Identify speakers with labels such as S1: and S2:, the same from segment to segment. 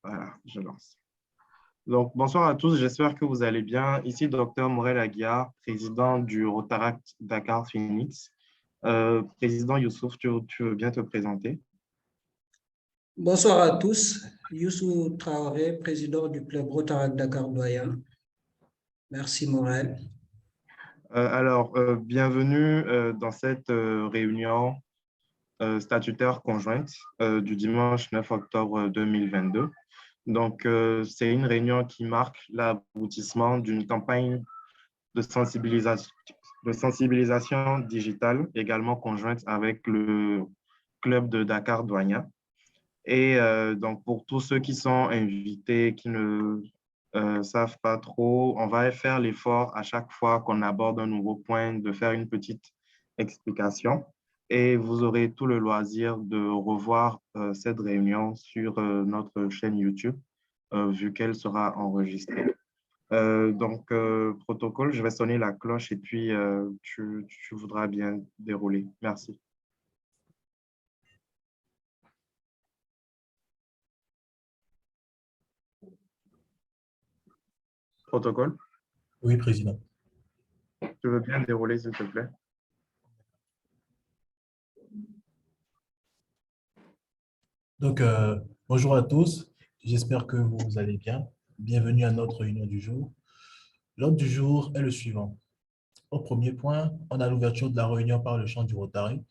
S1: Voilà, je lance. Donc, bonsoir à tous, j'espère que vous allez bien. Ici, Dr Morel Aguiar, président du Rotaract Dakar Phoenix. Président Youssouf, tu veux bien te présenter?
S2: Bonsoir à tous. Youssou Traoré, président du club Rotaract Dakar Doyen. Merci Morel.
S1: Bienvenue dans cette réunion statutaire conjointe du dimanche 9 octobre 2022. Donc, c'est une réunion qui marque l'aboutissement d'une campagne de sensibilisation digitale, également conjointe avec le club de Dakar Douania. Et donc, pour tous ceux qui sont invités, qui ne savent pas trop, on va faire l'effort à chaque fois qu'on aborde un nouveau point de faire une petite explication. Et vous aurez tout le loisir de revoir cette réunion sur notre chaîne YouTube, vu qu'elle sera enregistrée. Protocole, je vais sonner la cloche et puis tu voudras bien dérouler. Merci. Protocole,
S3: Oui, Président.
S1: tu veux bien dérouler, s'il te plaît?
S3: Donc, bonjour à tous. J'espère que vous allez bien. Bienvenue à notre réunion du jour. L'ordre du jour est le suivant. Au premier point, on a l'ouverture de la réunion par le chant du Rotary,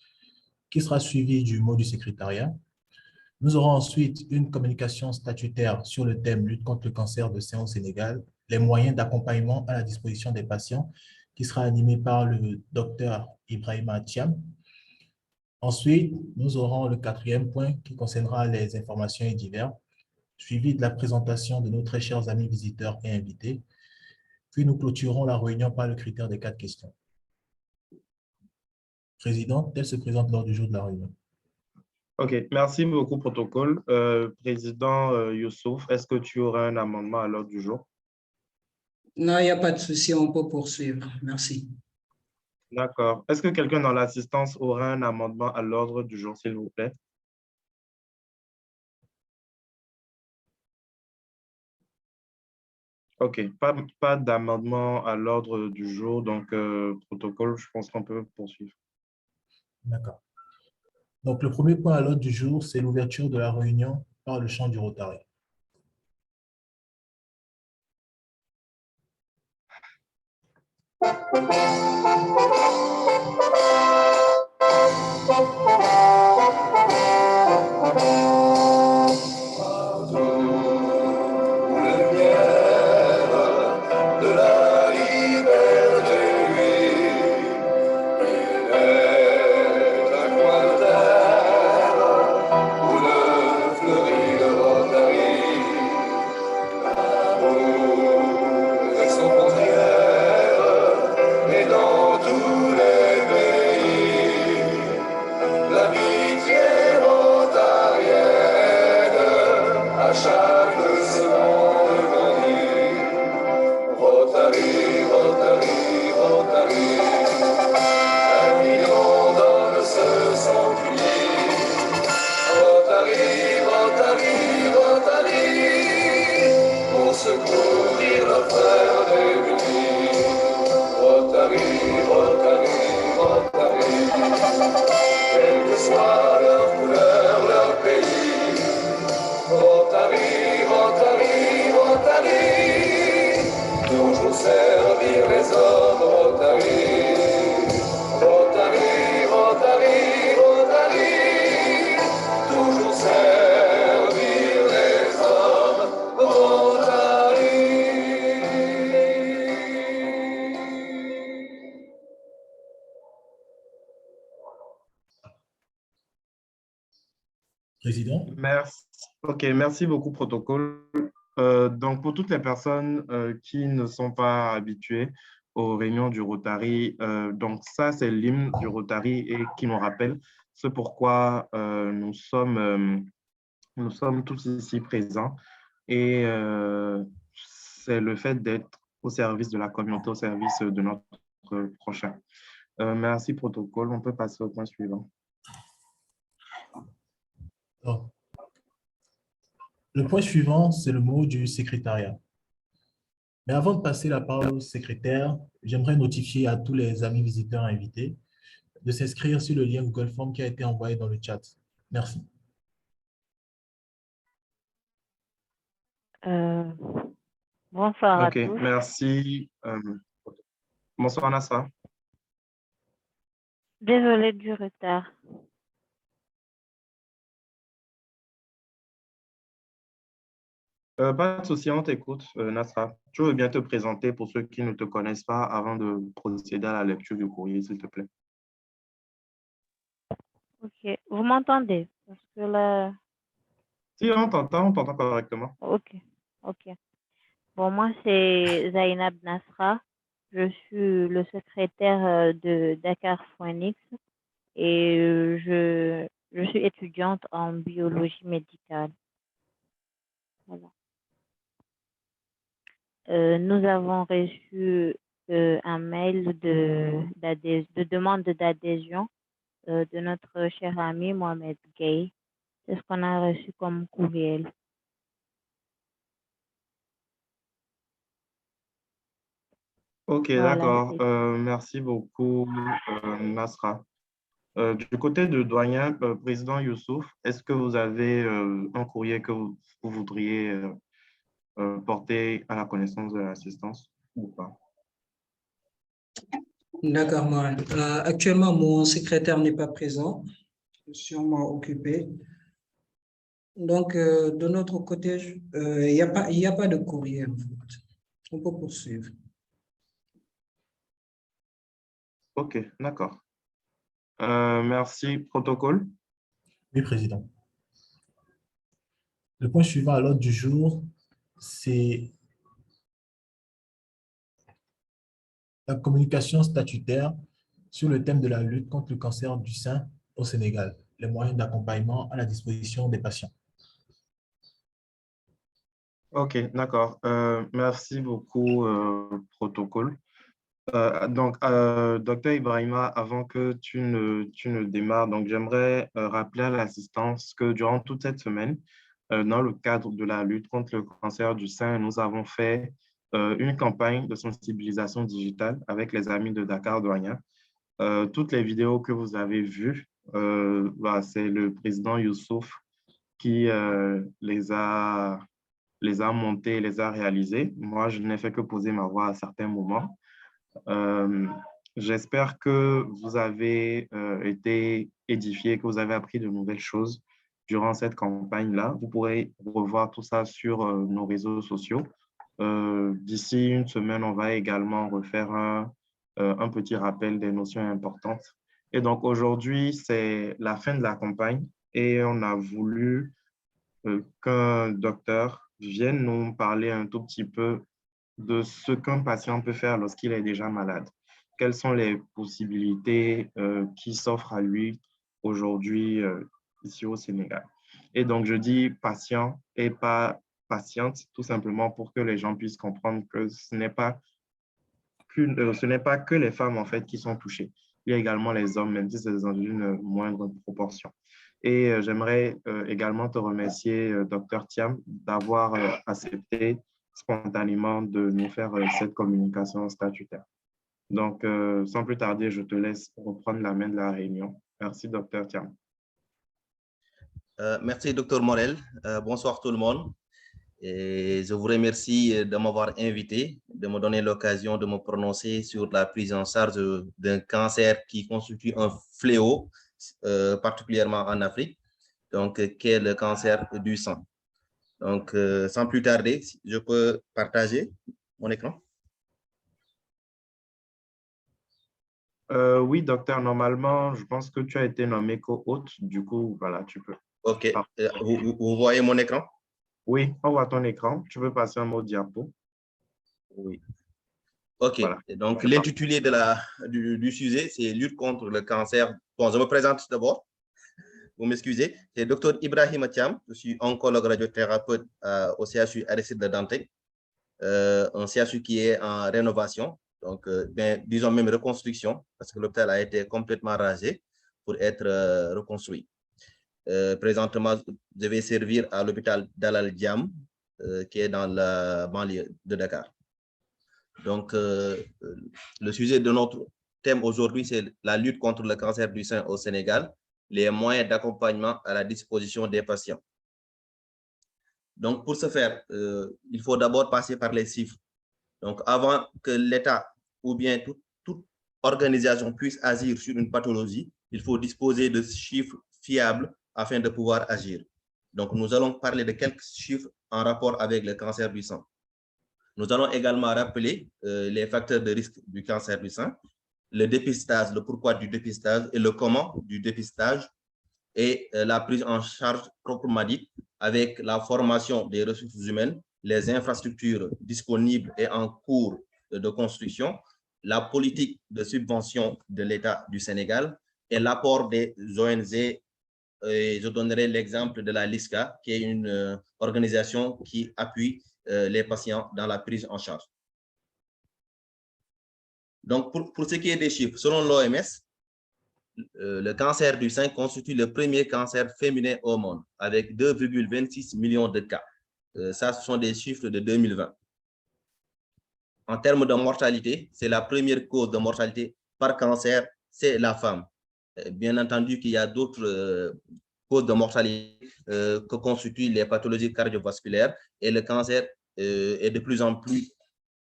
S3: qui sera suivi du mot du secrétariat. Nous aurons ensuite une communication statutaire sur le thème lutte contre le cancer de sein au Sénégal, les moyens d'accompagnement à la disposition des patients, qui sera animée par le docteur Ibrahima Thiam. Ensuite, nous aurons le quatrième point qui concernera les informations et divers, suivi de la présentation de nos très chers amis visiteurs et invités. Puis nous clôturerons la réunion par le critère des 4 questions. Président, tel se présente lors du jour de la réunion.
S1: OK, merci beaucoup, protocole. Président Youssouf, est-ce que tu auras un amendement à l'ordre du jour?
S2: Non, il n'y a pas de souci, on peut poursuivre. Merci.
S1: D'accord. Est-ce que quelqu'un dans l'assistance aura un amendement à l'ordre du jour, s'il vous plaît? OK, pas d'amendement à l'ordre du jour, donc protocole, je pense qu'on peut poursuivre.
S3: D'accord. Donc, le premier point à l'ordre du jour, c'est l'ouverture de la réunion par le chant du Rotary. Président?
S1: Merci. OK, merci beaucoup, protocole. Donc, pour toutes les personnes qui ne sont pas habituées aux réunions du Rotary, donc ça, c'est l'hymne du Rotary et qui nous rappelle ce pourquoi nous sommes tous ici présents. Et c'est le fait d'être au service de la communauté, au service de notre prochain. Merci, protocole. On peut passer au point suivant.
S3: Oh. Le point suivant, c'est le mot du secrétariat. Mais avant de passer la parole au secrétaire, j'aimerais notifier à tous les amis visiteurs invités de s'inscrire sur le lien Google Form qui a été envoyé dans le chat. Merci.
S4: Euh, Bonsoir à
S1: OK,
S4: tous.
S1: merci. Bonsoir, Nassa.
S4: Désolée du retard.
S1: Pas de souci, on t'écoute, Nasra. Tu veux bien te présenter pour ceux qui ne te connaissent pas avant de procéder à la lecture du courrier, s'il te plaît.
S4: Ok, vous m'entendez? Parce que là,
S1: Si on t'entend correctement.
S4: ok, ok. Bon, moi, c'est Zainab Nasra. Je suis le secrétaire de Dakar Phoenix et je suis étudiante en biologie médicale. Voilà. Nous avons reçu un mail de demande d'adhésion de notre cher ami Mohamed Gay. C'est ce qu'on a reçu comme courriel.
S1: OK,
S4: Voilà,
S1: d'accord.
S4: c'est
S1: Merci beaucoup, Nasra. Du côté de doyen, président Youssouf, est-ce que vous avez un courrier que vous voudriez porter à la connaissance de l'assistance ou pas?
S2: D'accord, Morin. Actuellement, mon secrétaire n'est pas présent, sûrement occupé. Donc, de notre côté, il y a pas de courrier, en fait. On peut poursuivre.
S1: OK, d'accord. Merci. Protocole.
S3: Oui, Président. Le point suivant à l'ordre du jour, c'est la communication statutaire sur le thème de la lutte contre le cancer du sein au Sénégal, les moyens d'accompagnement à la disposition des patients.
S1: OK, d'accord. Merci beaucoup, protocole. Docteur Ibrahima, avant que tu ne démarres, donc j'aimerais rappeler à l'assistance que durant toute cette semaine, dans le cadre de la lutte contre le cancer du sein, nous avons fait une campagne de sensibilisation digitale avec les amis de Dakar Douanian. Toutes les vidéos que vous avez vues, c'est le président Youssouf qui les a montées, les a réalisées. Moi, je n'ai fait que poser ma voix à certains moments. Euh, J'espère que vous avez été édifié, que vous avez appris de nouvelles choses durant cette campagne-là. Vous pourrez revoir tout ça sur nos réseaux sociaux. D'ici une semaine, on va également refaire un petit rappel des notions importantes. Et donc aujourd'hui, c'est la fin de la campagne et on a voulu qu'un docteur vienne nous parler un tout petit peu de ce qu'un patient peut faire lorsqu'il est déjà malade. Quelles sont les possibilités qui s'offrent à lui aujourd'hui ici au Sénégal? Et donc, je dis patient et pas patiente, tout simplement pour que les gens puissent comprendre que ce n'est pas que les femmes en fait qui sont touchées. Il y a également les hommes, même si c'est dans une moindre proportion. Et j'aimerais également te remercier, Dr Thiam, d'avoir accepté spontanément de nous faire cette communication statutaire. Donc, sans plus tarder, je te laisse reprendre la main de la réunion. Merci, Dr Thiam.
S5: Merci, Dr Morel. Bonsoir tout le monde. Et je vous remercie de m'avoir invité, de me donner l'occasion de me prononcer sur la prise en charge d'un cancer qui constitue un fléau, particulièrement en Afrique, donc qui est le cancer du sang. Donc, sans plus tarder, je peux partager mon écran.
S1: Oui, docteur, normalement, je pense que tu as été nommé co-hôte. Du coup, voilà, tu peux.
S5: OK. Vous voyez mon écran?
S1: Oui, on voit ton écran. Tu peux passer en mode diapo.
S5: Oui. OK.
S1: Voilà.
S5: Donc, l'intitulé du sujet, c'est lutte contre le cancer. Bon, je me présente d'abord. Vous m'excusez. C'est Dr Ibrahim Thiam. Je suis oncologue radiothérapeute au CHU Aristide Le Dantec, un CHU qui est en rénovation. Donc, disons même reconstruction, parce que l'hôpital a été complètement rasé pour être reconstruit. Présentement, je vais servir à l'hôpital d'Al Diam, qui est dans la banlieue de Dakar. Donc, le sujet de notre thème aujourd'hui, c'est la lutte contre le cancer du sein au Sénégal, les moyens d'accompagnement à la disposition des patients. Donc, pour ce faire, il faut d'abord passer par les chiffres. Donc, avant que l'État ou bien toute organisation puisse agir sur une pathologie, il faut disposer de chiffres fiables afin de pouvoir agir. Donc, nous allons parler de quelques chiffres en rapport avec le cancer du sein. Nous allons également rappeler les facteurs de risque du cancer du sein, le dépistage, le pourquoi du dépistage et le comment du dépistage, et la prise en charge proprement dite avec la formation des ressources humaines, les infrastructures disponibles et en cours de construction, la politique de subvention de l'État du Sénégal et l'apport des ONG. Et je donnerai l'exemple de la LISCA, qui est une organisation qui appuie les patients dans la prise en charge. Donc, pour ce qui est des chiffres, selon l'OMS, le cancer du sein constitue le premier cancer féminin au monde, avec 2,26 millions de cas. Ça, ce sont des chiffres de 2020. En termes de mortalité, c'est la première cause de mortalité par cancer, c'est la femme. Bien entendu qu'il y a d'autres causes de mortalité que constituent les pathologies cardiovasculaires, et le cancer est de plus en plus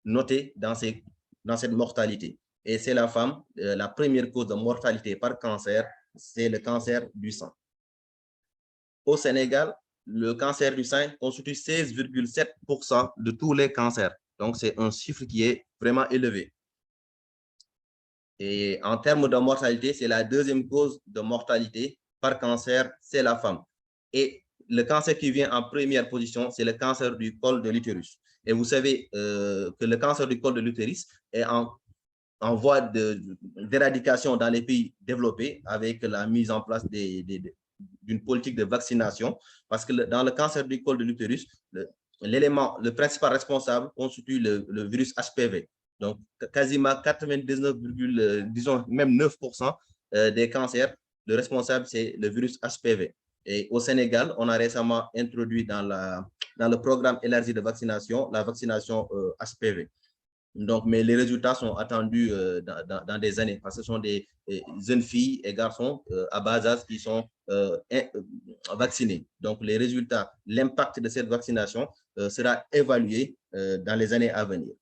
S5: noté dans cette mortalité. Et c'est la femme, la première cause de mortalité par cancer, c'est le cancer du sein. Au Sénégal, le cancer du sein constitue 16,7% de tous les cancers. Donc, c'est un chiffre qui est vraiment élevé. Et en termes de mortalité, c'est la deuxième cause de mortalité par cancer, c'est la femme. Et le cancer qui vient en première position, c'est le cancer du col de l'utérus. Et vous savez que le cancer du col de l'utérus est en voie d'éradication dans les pays développés avec la mise en place d'une politique de vaccination, parce que dans le cancer du col de l'utérus, le principal responsable constitue le virus HPV. Donc, quasiment 99, disons même 9% des cancers, le responsable, c'est le virus HPV. Et au Sénégal, on a récemment introduit dans le programme élargi de vaccination, la vaccination HPV. Donc, mais les résultats sont attendus dans des années, parce que ce sont des jeunes filles et garçons à bas âge qui sont vaccinés. Donc, les résultats, l'impact de cette vaccination sera évalué dans les années à venir.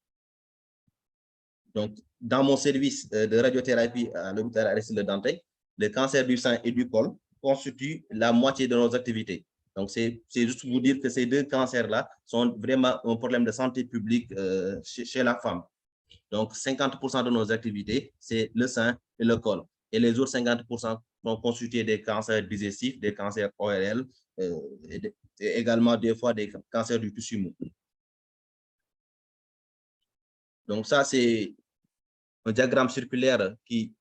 S5: Donc, dans mon service de radiothérapie à l'hôpital Aristide Le Dantec, le cancer du sein et du col constitue la moitié de nos activités. Donc, c'est juste pour vous dire que ces deux cancers-là sont vraiment un problème de santé publique chez la femme. Donc, 50% de nos activités, c'est le sein et le col. Et les autres 50% sont constitués des cancers digestifs, des cancers ORL, et également des fois des cancers du tissu mou. Donc, ça, c'est un diagramme circulaire qui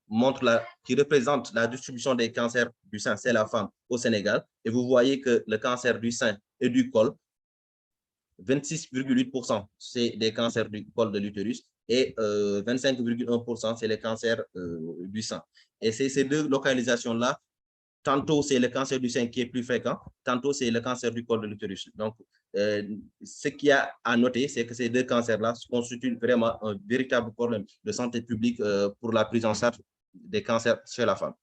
S5: représente la distribution des cancers du sein, c'est la femme au Sénégal. Et vous voyez que le cancer du sein et du col, 26,8%, c'est des cancers du col de l'utérus et 25,1%, c'est les cancers du sein. Et c'est ces deux localisations-là, tantôt c'est le cancer du sein qui est plus fréquent, tantôt c'est le cancer du col de l'utérus. Donc, ce qu'il y a à noter, c'est que ces deux cancers-là constituent vraiment un véritable problème de santé publique pour la prise en charge des cancers chez la femme.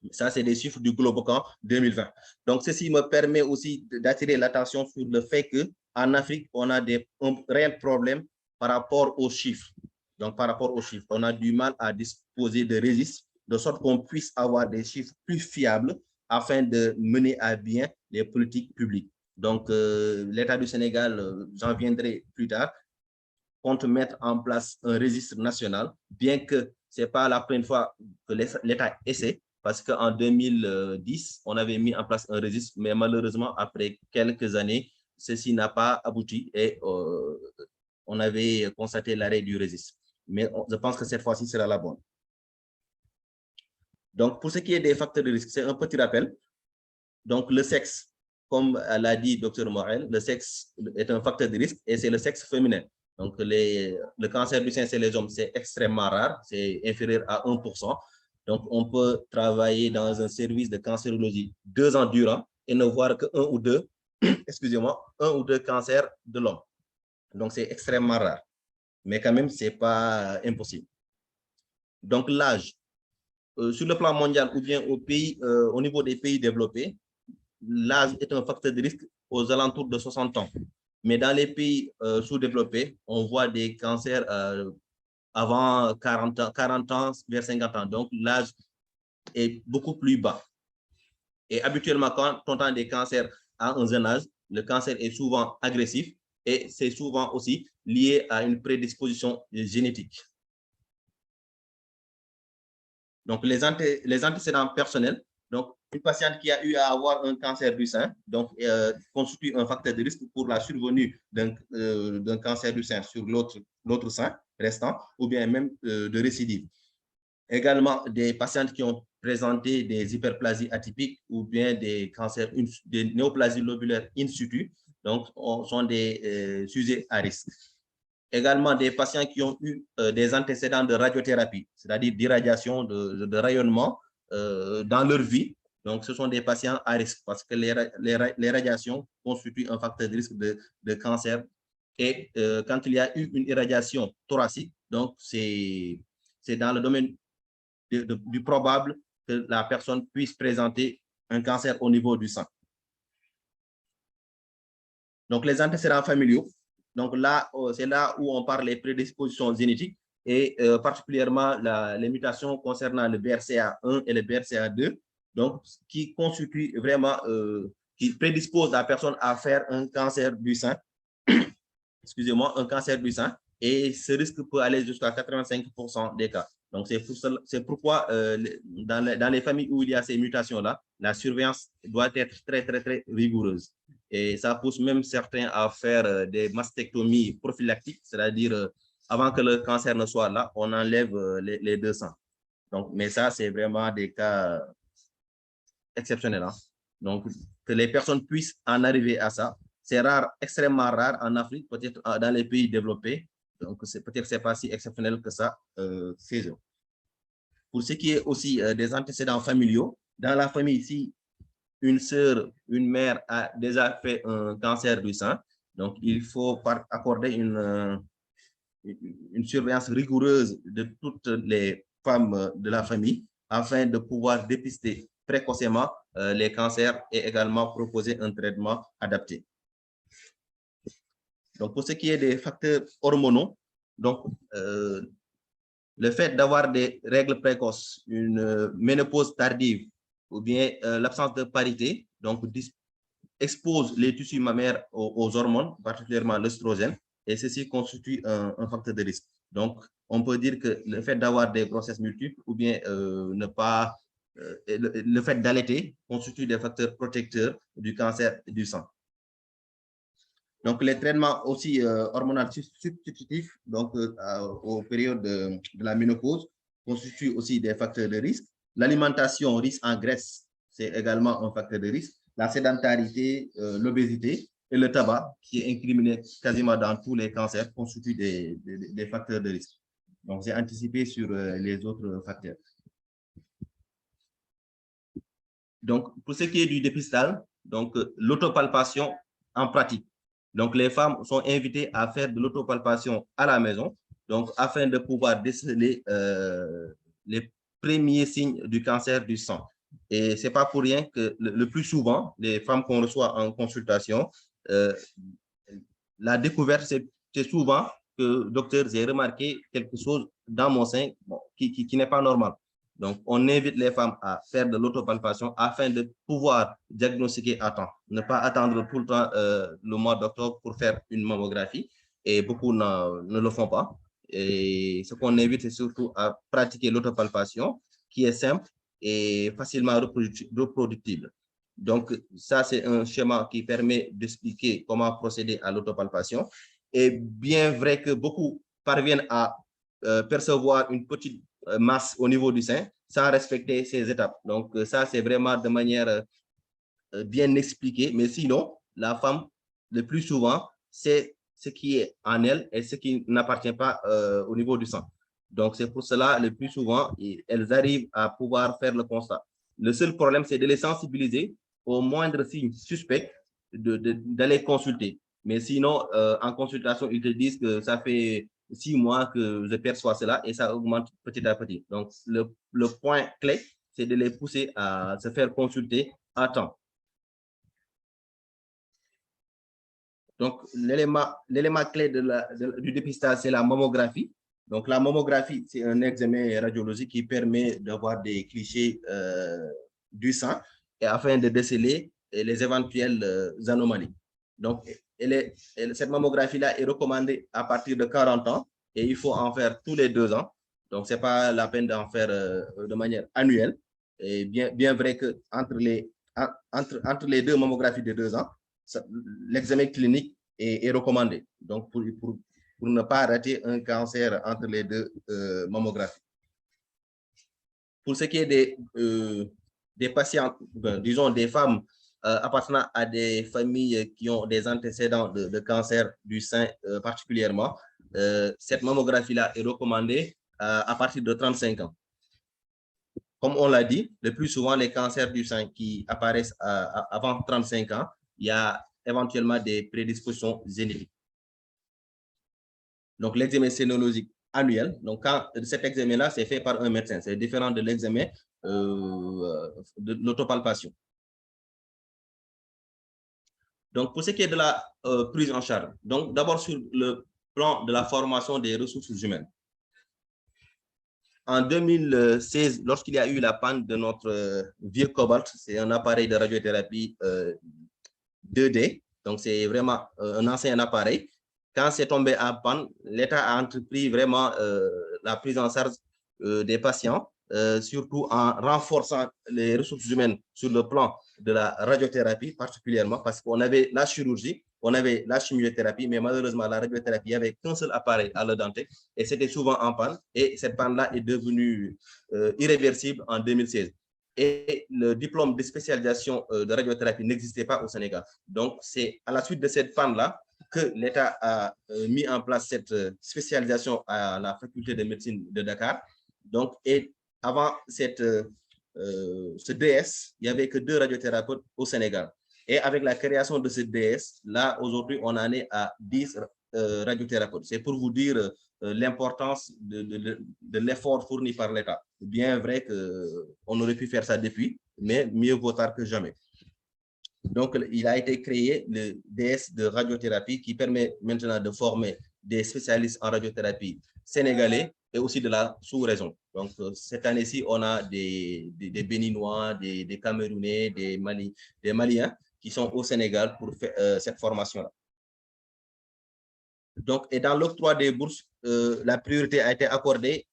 S5: Ça, c'est des chiffres du Globocan 2020. Donc, ceci me permet aussi d'attirer l'attention sur le fait qu'en Afrique, on a un réel problème par rapport aux chiffres. Donc, par rapport aux chiffres, on a du mal à disposer de registres, de sorte qu'on puisse avoir des chiffres plus fiables afin de mener à bien les politiques publiques. Donc, l'État du Sénégal, j'en viendrai plus tard, compte mettre en place un registre national, bien que ce n'est pas la première fois que l'État essaie, parce qu'en 2010, on avait mis en place un registre, mais malheureusement, après quelques années, ceci n'a pas abouti et on avait constaté l'arrêt du registre. Mais je pense que cette fois-ci sera la bonne. Donc, pour ce qui est des facteurs de risque, c'est un petit rappel. Donc, le sexe, comme l'a dit Dr Morel, le sexe est un facteur de risque et c'est le sexe féminin. Donc, le cancer du sein chez les hommes, c'est extrêmement rare, c'est inférieur à 1%. Donc, on peut travailler dans un service de cancérologie 2 ans durant et ne voir que un ou deux, excusez-moi, un ou deux cancers de l'homme. Donc, c'est extrêmement rare. Mais quand même, ce n'est pas impossible. Donc, l'âge, sur le plan mondial ou bien au niveau des pays développés, l'âge est un facteur de risque aux alentours de 60 ans. Mais dans les pays sous-développés, on voit des cancers avant 40 ans vers 50 ans. Donc, l'âge est beaucoup plus bas. Et habituellement, quand on entend des cancers à un jeune âge, le cancer est souvent agressif et c'est souvent aussi lié à une prédisposition génétique. Donc, les antécédents personnels, donc une patiente qui a eu à avoir un cancer du sein, donc constitue un facteur de risque pour la survenue d'un cancer du sein sur l'autre sein restant, ou bien même de récidive. Également, des patientes qui ont présenté des hyperplasies atypiques ou bien des cancers, des néoplasies lobulaires in situ, donc sont des sujets à risque. Également, des patients qui ont eu des antécédents de radiothérapie, c'est-à-dire d'irradiation, de rayonnement dans leur vie. Donc, ce sont des patients à risque parce que les radiations constituent un facteur de risque de cancer. Et quand il y a eu une irradiation thoracique, donc c'est dans le domaine du probable que la personne puisse présenter un cancer au niveau du sang. Donc, les antécédents familiaux, donc là, c'est là où on parle des prédispositions génétiques et particulièrement les mutations concernant le BRCA1 et le BRCA2, donc qui constituent vraiment, qui prédisposent la personne à faire un cancer du sein, excusez-moi, un cancer du sein, et ce risque peut aller jusqu'à 85% des cas. Donc, c'est pourquoi dans les familles où il y a ces mutations-là, la surveillance doit être très, très, très rigoureuse. Et ça pousse même certains à faire des mastectomies prophylactiques, c'est-à-dire avant que le cancer ne soit là, on enlève les deux sangs. Donc, mais ça, c'est vraiment des cas exceptionnels. Hein? Donc, que les personnes puissent en arriver à ça, c'est rare, extrêmement rare en Afrique, peut-être dans les pays développés. Donc, peut-être c'est pas si exceptionnel que ça chez eux. Pour ce qui est aussi des antécédents familiaux, dans la famille ici, une sœur, une mère a déjà fait un cancer du sein. Donc, il faut accorder une surveillance rigoureuse de toutes les femmes de la famille afin de pouvoir dépister précocement les cancers et également proposer un traitement adapté. Donc, pour ce qui est des facteurs hormonaux, donc, le fait d'avoir des règles précoces, une ménopause tardive ou bien l'absence de parité, donc expose les tissus mammaires aux hormones, particulièrement l'œstrogène, et ceci constitue un facteur de risque. Donc, on peut dire que le fait d'avoir des grossesses multiples ou bien le fait d'allaiter constitue des facteurs protecteurs du cancer du sang. Donc, les traitements aussi hormonaux substitutifs, donc aux périodes de la ménopause, constituent aussi des facteurs de risque. L'alimentation riche en graisse, c'est également un facteur de risque. La sédentarité, l'obésité et le tabac, qui est incriminé quasiment dans tous les cancers, constituent des facteurs de risque. Donc, j'ai anticipé sur les autres facteurs. Donc, pour ce qui est du dépistage, donc l'autopalpation en pratique. Donc, les femmes sont invitées à faire de l'autopalpation à la maison, donc afin de pouvoir déceler les premiers signes du cancer du sang. Et ce n'est pas pour rien que le plus souvent, les femmes qu'on reçoit en consultation, la découverte, c'est souvent que, docteur, j'ai remarqué quelque chose dans mon sein qui n'est pas normal. Donc, on invite les femmes à faire de l'autopalpation afin de pouvoir diagnostiquer à temps. Ne pas attendre tout le temps le mois d'octobre pour faire une mammographie. Et beaucoup ne le font pas. Et ce qu'on invite, c'est surtout à pratiquer l'autopalpation, qui est simple et facilement reproductible. Donc, ça, c'est un schéma qui permet d'expliquer comment procéder à l'autopalpation. Et bien vrai que beaucoup parviennent à percevoir une petite masse au niveau du sein sans respecter ces étapes. Donc, ça, c'est vraiment de manière bien expliquée. Mais sinon, la femme, le plus souvent, c'est ce qui est en elle et ce qui n'appartient pas au niveau du sang. Donc, c'est pour cela, le plus souvent, elles arrivent à pouvoir faire le constat. Le seul problème, c'est de les sensibiliser au moindre signe suspect d'aller consulter. Mais sinon, en consultation, ils te disent que ça fait 6 mois que je perçois cela et ça augmente petit à petit. Donc, le point clé, c'est de les pousser à se faire consulter à temps. Donc, l'élément clé du dépistage, c'est la mammographie. Donc, la mammographie, c'est un examen radiologique qui permet d'avoir des clichés du sang et afin de déceler les éventuelles anomalies. Donc, cette mammographie-là est recommandée à partir de 40 ans et il faut en faire tous les 2 ans. Donc, ce n'est pas la peine d'en faire de manière annuelle. Et bien vrai qu'entre entre les 2 mammographies de 2 ans, l'examen clinique est recommandé. Donc, pour ne pas rater un cancer entre les 2 mammographies. Pour ce qui est des patients, disons des femmes appartenant à des familles qui ont des antécédents de cancer du sein particulièrement, cette mammographie-là est recommandée à partir de 35 ans. Comme on l'a dit, le plus souvent, les cancers du sein qui apparaissent avant 35 ans, il y a éventuellement des prédispositions génétiques. Donc, l'examen sénologique annuel, donc quand cet examen-là, c'est fait par un médecin, c'est différent de l'examen de l'autopalpation. Donc, pour ce qui est de la prise en charge, donc d'abord sur le plan de la formation des ressources humaines. En 2016, lorsqu'il y a eu la panne de notre vieux Cobalt, c'est un appareil de radiothérapie 2D, donc c'est vraiment un ancien appareil. Quand c'est tombé en panne, l'État a entrepris vraiment la prise en charge des patients, surtout en renforçant les ressources humaines sur le plan de la radiothérapie particulièrement, parce qu'on avait la chirurgie, on avait la chimiothérapie, mais malheureusement, la radiothérapie, il n'y avait qu'un seul appareil à l'œdentec et c'était souvent en panne. Et cette panne-là est devenue irréversible en 2016. Et le diplôme de spécialisation de radiothérapie n'existait pas au Sénégal. Donc, c'est à la suite de cette panne-là que l'État a mis en place cette spécialisation à la faculté de médecine de Dakar. Donc, et avant ce DS, il n'y avait que 2 radiothérapeutes au Sénégal. Et avec la création de ce DS, là, aujourd'hui, on en est à 10 radiothérapeutes. C'est pour vous dire l'importance de l'effort fourni par l'État. Bien vrai qu'on aurait pu faire ça depuis, mais mieux vaut tard que jamais. Donc, il a été créé le DS de radiothérapie qui permet maintenant de former des spécialistes en radiothérapie sénégalais et aussi de la sous-région. Donc, cette année-ci, on a des Béninois, des Camerounais, des Maliens qui sont au Sénégal pour faire cette formation-là. Donc, et dans l'octroi des bourses, la priorité a été accordée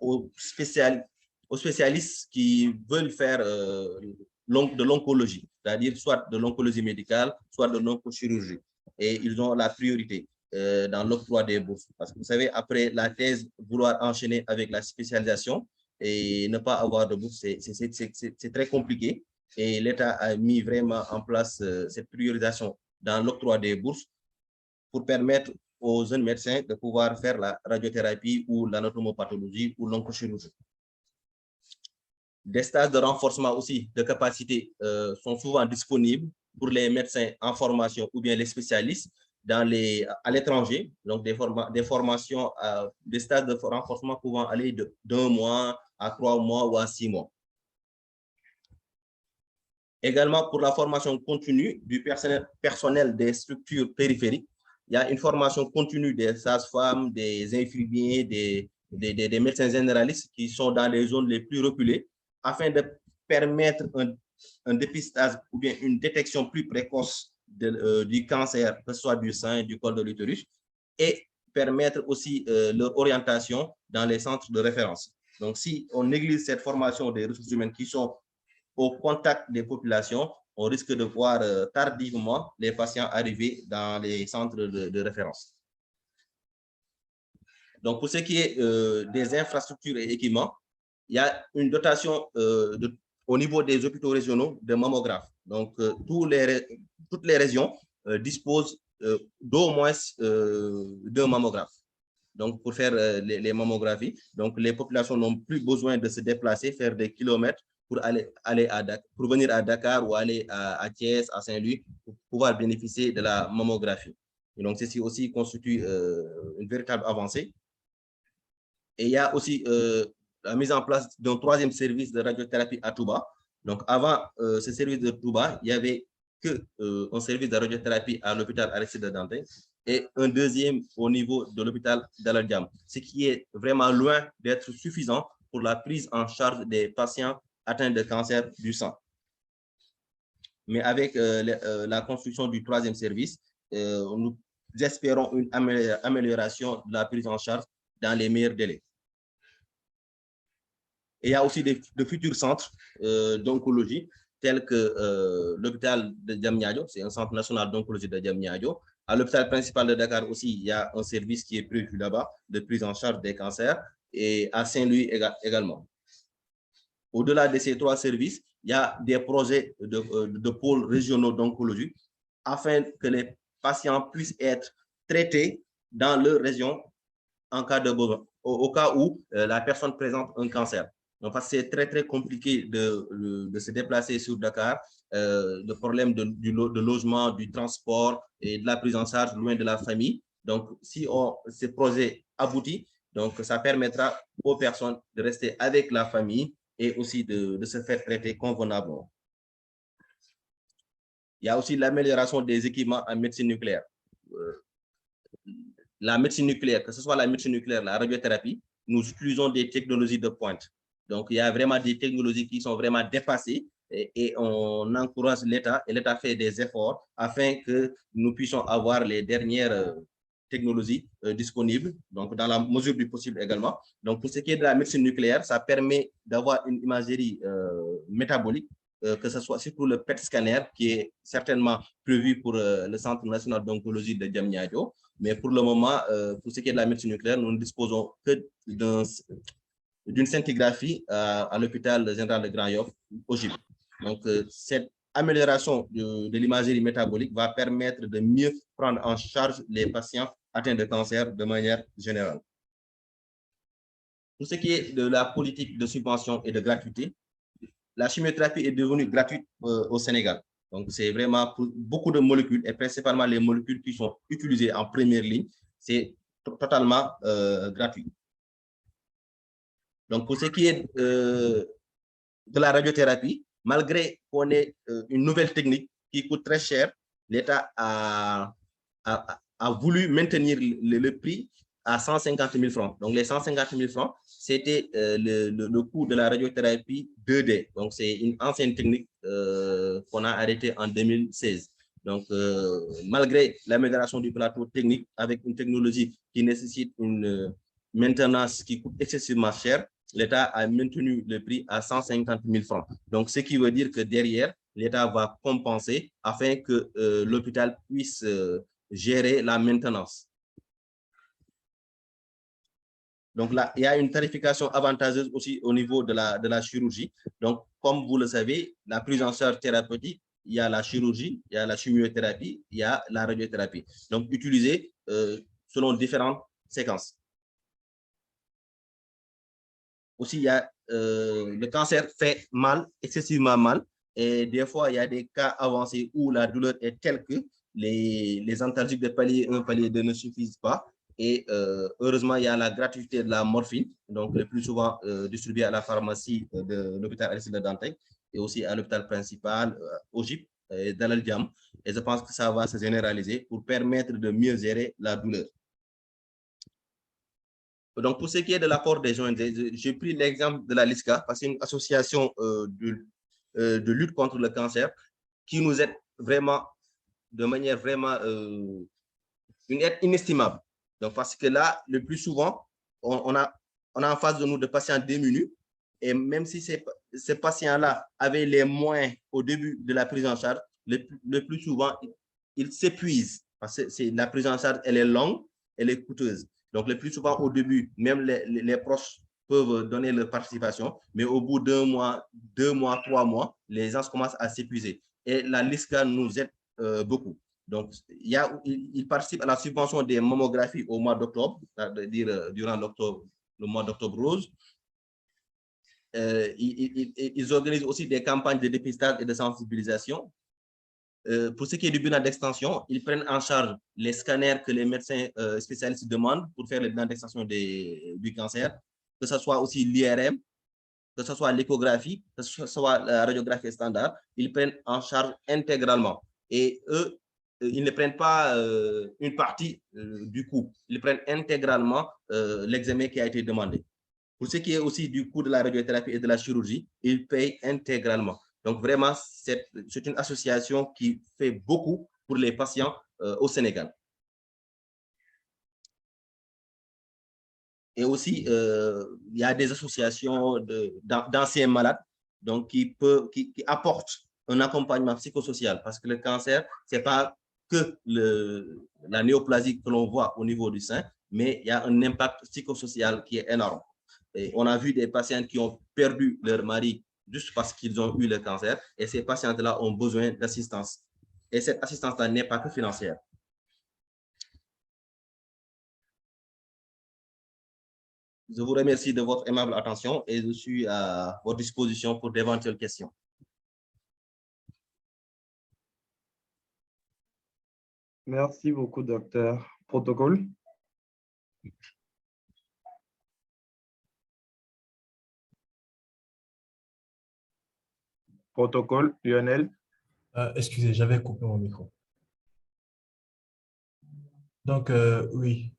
S5: aux spécialistes qui veulent faire de l'oncologie, c'est-à-dire soit de l'oncologie médicale, soit de l'oncochirurgie. Et ils ont la priorité dans l'octroi des bourses. Parce que vous savez, après la thèse, vouloir enchaîner avec la spécialisation et ne pas avoir de bourse, c'est très compliqué. Et l'État a mis vraiment en place cette priorisation dans l'octroi des bourses pour permettre aux jeunes médecins de pouvoir faire la radiothérapie ou l'anatomopathologie ou l'oncochirurgie. Des stages de renforcement aussi de capacité sont souvent disponibles pour les médecins en formation ou bien les spécialistes à l'étranger. Donc, des formations, des stages de renforcement pouvant aller d'1 mois à 3 mois ou à 6 mois. Également, pour la formation continue du personnel des structures périphériques, il y a une formation continue des sages-femmes, des infirmiers, des médecins généralistes qui sont dans les zones les plus reculées afin de permettre un dépistage ou bien une détection plus précoce du cancer, que ce soit du sein, du col de l'utérus, et permettre aussi leur orientation dans les centres de référence. Donc, si on néglige cette formation des ressources humaines qui sont au contact des populations, on risque de voir tardivement les patients arriver dans les centres de référence. Donc, pour ce qui est des infrastructures et équipements, il y a une dotation au niveau des hôpitaux régionaux de mammographes. Donc, toutes les régions disposent d'au moins 2 mammographes. donc pour faire les mammographies. Donc, les populations n'ont plus besoin de se déplacer, faire des kilomètres pour pour venir à Dakar ou aller à Thiès, à Saint-Louis, pour pouvoir bénéficier de la mammographie. Et donc, ceci aussi constitue une véritable avancée. Et il y a aussi la mise en place d'un troisième service de radiothérapie à Touba. Donc, avant ce service de Touba, il n'y avait qu'un service de radiothérapie à l'hôpital Aristide Dantec et un deuxième au niveau de l'hôpital Dalal Jamm, ce qui est vraiment loin d'être suffisant pour la prise en charge des patients atteints de cancer du sang. Mais avec la construction du troisième service, nous espérons une amélioration de la prise en charge dans les meilleurs délais. Et il y a aussi de futurs centres d'oncologie, tels que l'hôpital de Diamniadio, c'est un centre national d'oncologie de Diamniadio. À l'hôpital principal de Dakar aussi, il y a un service qui est prévu là-bas de prise en charge des cancers, et à Saint-Louis également. Au-delà de ces trois services, il y a des projets de pôles régionaux d'oncologie afin que les patients puissent être traités dans leur région en cas de besoin, au cas où la personne présente un cancer. Donc, parce que c'est très, très compliqué de se déplacer sur Dakar, le problème de logement, du transport et de la prise en charge loin de la famille. Donc, si ce projet aboutit, donc ça permettra aux personnes de rester avec la famille et aussi de se faire traiter convenablement. Il y a aussi l'amélioration des équipements en médecine nucléaire. La médecine nucléaire, que ce soit la médecine nucléaire, la radiothérapie, nous utilisons des technologies de pointe. Donc, il y a vraiment des technologies qui sont vraiment dépassées et on encourage l'État, et l'État fait des efforts afin que nous puissions avoir les dernières technologies disponibles, donc dans la mesure du possible également. Donc, pour ce qui est de la médecine nucléaire, ça permet d'avoir une imagerie métabolique, que ce soit surtout le PET scanner, qui est certainement prévu pour le Centre national d'oncologie de Diamniadio. Mais pour le moment, pour ce qui est de la médecine nucléaire, nous ne disposons que d'une scintigraphie à l'hôpital général de Grand Yoff, au GIP. Donc, cette amélioration de l'imagerie métabolique va permettre de mieux prendre en charge les patients atteints de cancer de manière générale. Pour ce qui est de la politique de subvention et de gratuité, la chimiothérapie est devenue gratuite au Sénégal. Donc, c'est vraiment pour beaucoup de molécules, et principalement les molécules qui sont utilisées en première ligne, c'est totalement gratuit. Donc, pour ce qui est de la radiothérapie, malgré qu'on ait une nouvelle technique qui coûte très cher, l'État a voulu maintenir le prix à 150 000 francs. Donc, les 150 000 francs, c'était le coût de la radiothérapie 2D. Donc, c'est une ancienne technique qu'on a arrêtée en 2016. Donc, malgré l'amélioration du plateau technique avec une technologie qui nécessite une maintenance qui coûte excessivement cher, l'État a maintenu le prix à 150 000 francs. Donc, ce qui veut dire que derrière, l'État va compenser afin que l'hôpital puisse gérer la maintenance. Donc là, il y a une tarification avantageuse aussi au niveau de la chirurgie. Donc, comme vous le savez, la prise en charge thérapeutique, il y a la chirurgie, il y a la chimiothérapie, il y a la radiothérapie. Donc, utilisée selon différentes séquences. Aussi, il y a le cancer fait mal, excessivement mal. Et des fois, il y a des cas avancés où la douleur est telle que les antalgiques de palier 1, palier 2 ne suffisent pas. Et heureusement, il y a la gratuité de la morphine, donc le plus souvent distribuée à la pharmacie de l'hôpital Aristide Dantec et aussi à l'hôpital principal, au GIP, Dalal Jamm. Et je pense que ça va se généraliser pour permettre de mieux gérer la douleur. Donc, pour ce qui est de l'apport des ONG, j'ai pris l'exemple de la LISCA, parce que c'est une association de lutte contre le cancer qui nous aide vraiment, de manière vraiment, une aide inestimable. Donc, parce que là, le plus souvent, on a en face de nous des patients démunis, et même si ces patients-là avaient les moyens au début de la prise en charge, le plus souvent, ils s'épuisent, parce que la prise en charge, elle est longue, elle est coûteuse. Donc, le plus souvent, au début, même les proches peuvent donner leur participation, mais au bout d'1 mois, 2 mois, 3 mois, les gens commencent à s'épuiser. Et la LISCA nous aide beaucoup. Donc, il participe à la subvention des mammographies au mois d'octobre, c'est-à-dire durant le mois d'octobre rose. Ils organisent aussi des campagnes de dépistage et de sensibilisation. Pour ce qui est du bilan d'extension, ils prennent en charge les scanners que les médecins spécialistes demandent pour faire le bilan d'extension du cancer, que ce soit aussi l'IRM, que ce soit l'échographie, que ce soit la radiographie standard, ils prennent en charge intégralement. Et eux, ils ne prennent pas une partie du coût, ils prennent intégralement l'examen qui a été demandé. Pour ce qui est aussi du coût de la radiothérapie et de la chirurgie, ils payent intégralement. Donc, vraiment, c'est une association qui fait beaucoup pour les patients au Sénégal. Et aussi, il y a des associations d'anciens malades donc, qui apportent un accompagnement psychosocial parce que le cancer, ce n'est pas que la néoplasie que l'on voit au niveau du sein, mais il y a un impact psychosocial qui est énorme. Et on a vu des patients qui ont perdu leur mari juste parce qu'ils ont eu le cancer et ces patients-là ont besoin d'assistance. Et cette assistance-là n'est pas que financière. Je vous remercie de votre aimable attention et je suis à votre disposition pour d'éventuelles questions.
S1: Merci beaucoup, docteur. Protocole? Protocole, Lionel?
S3: Excusez, j'avais coupé mon micro. Donc, oui,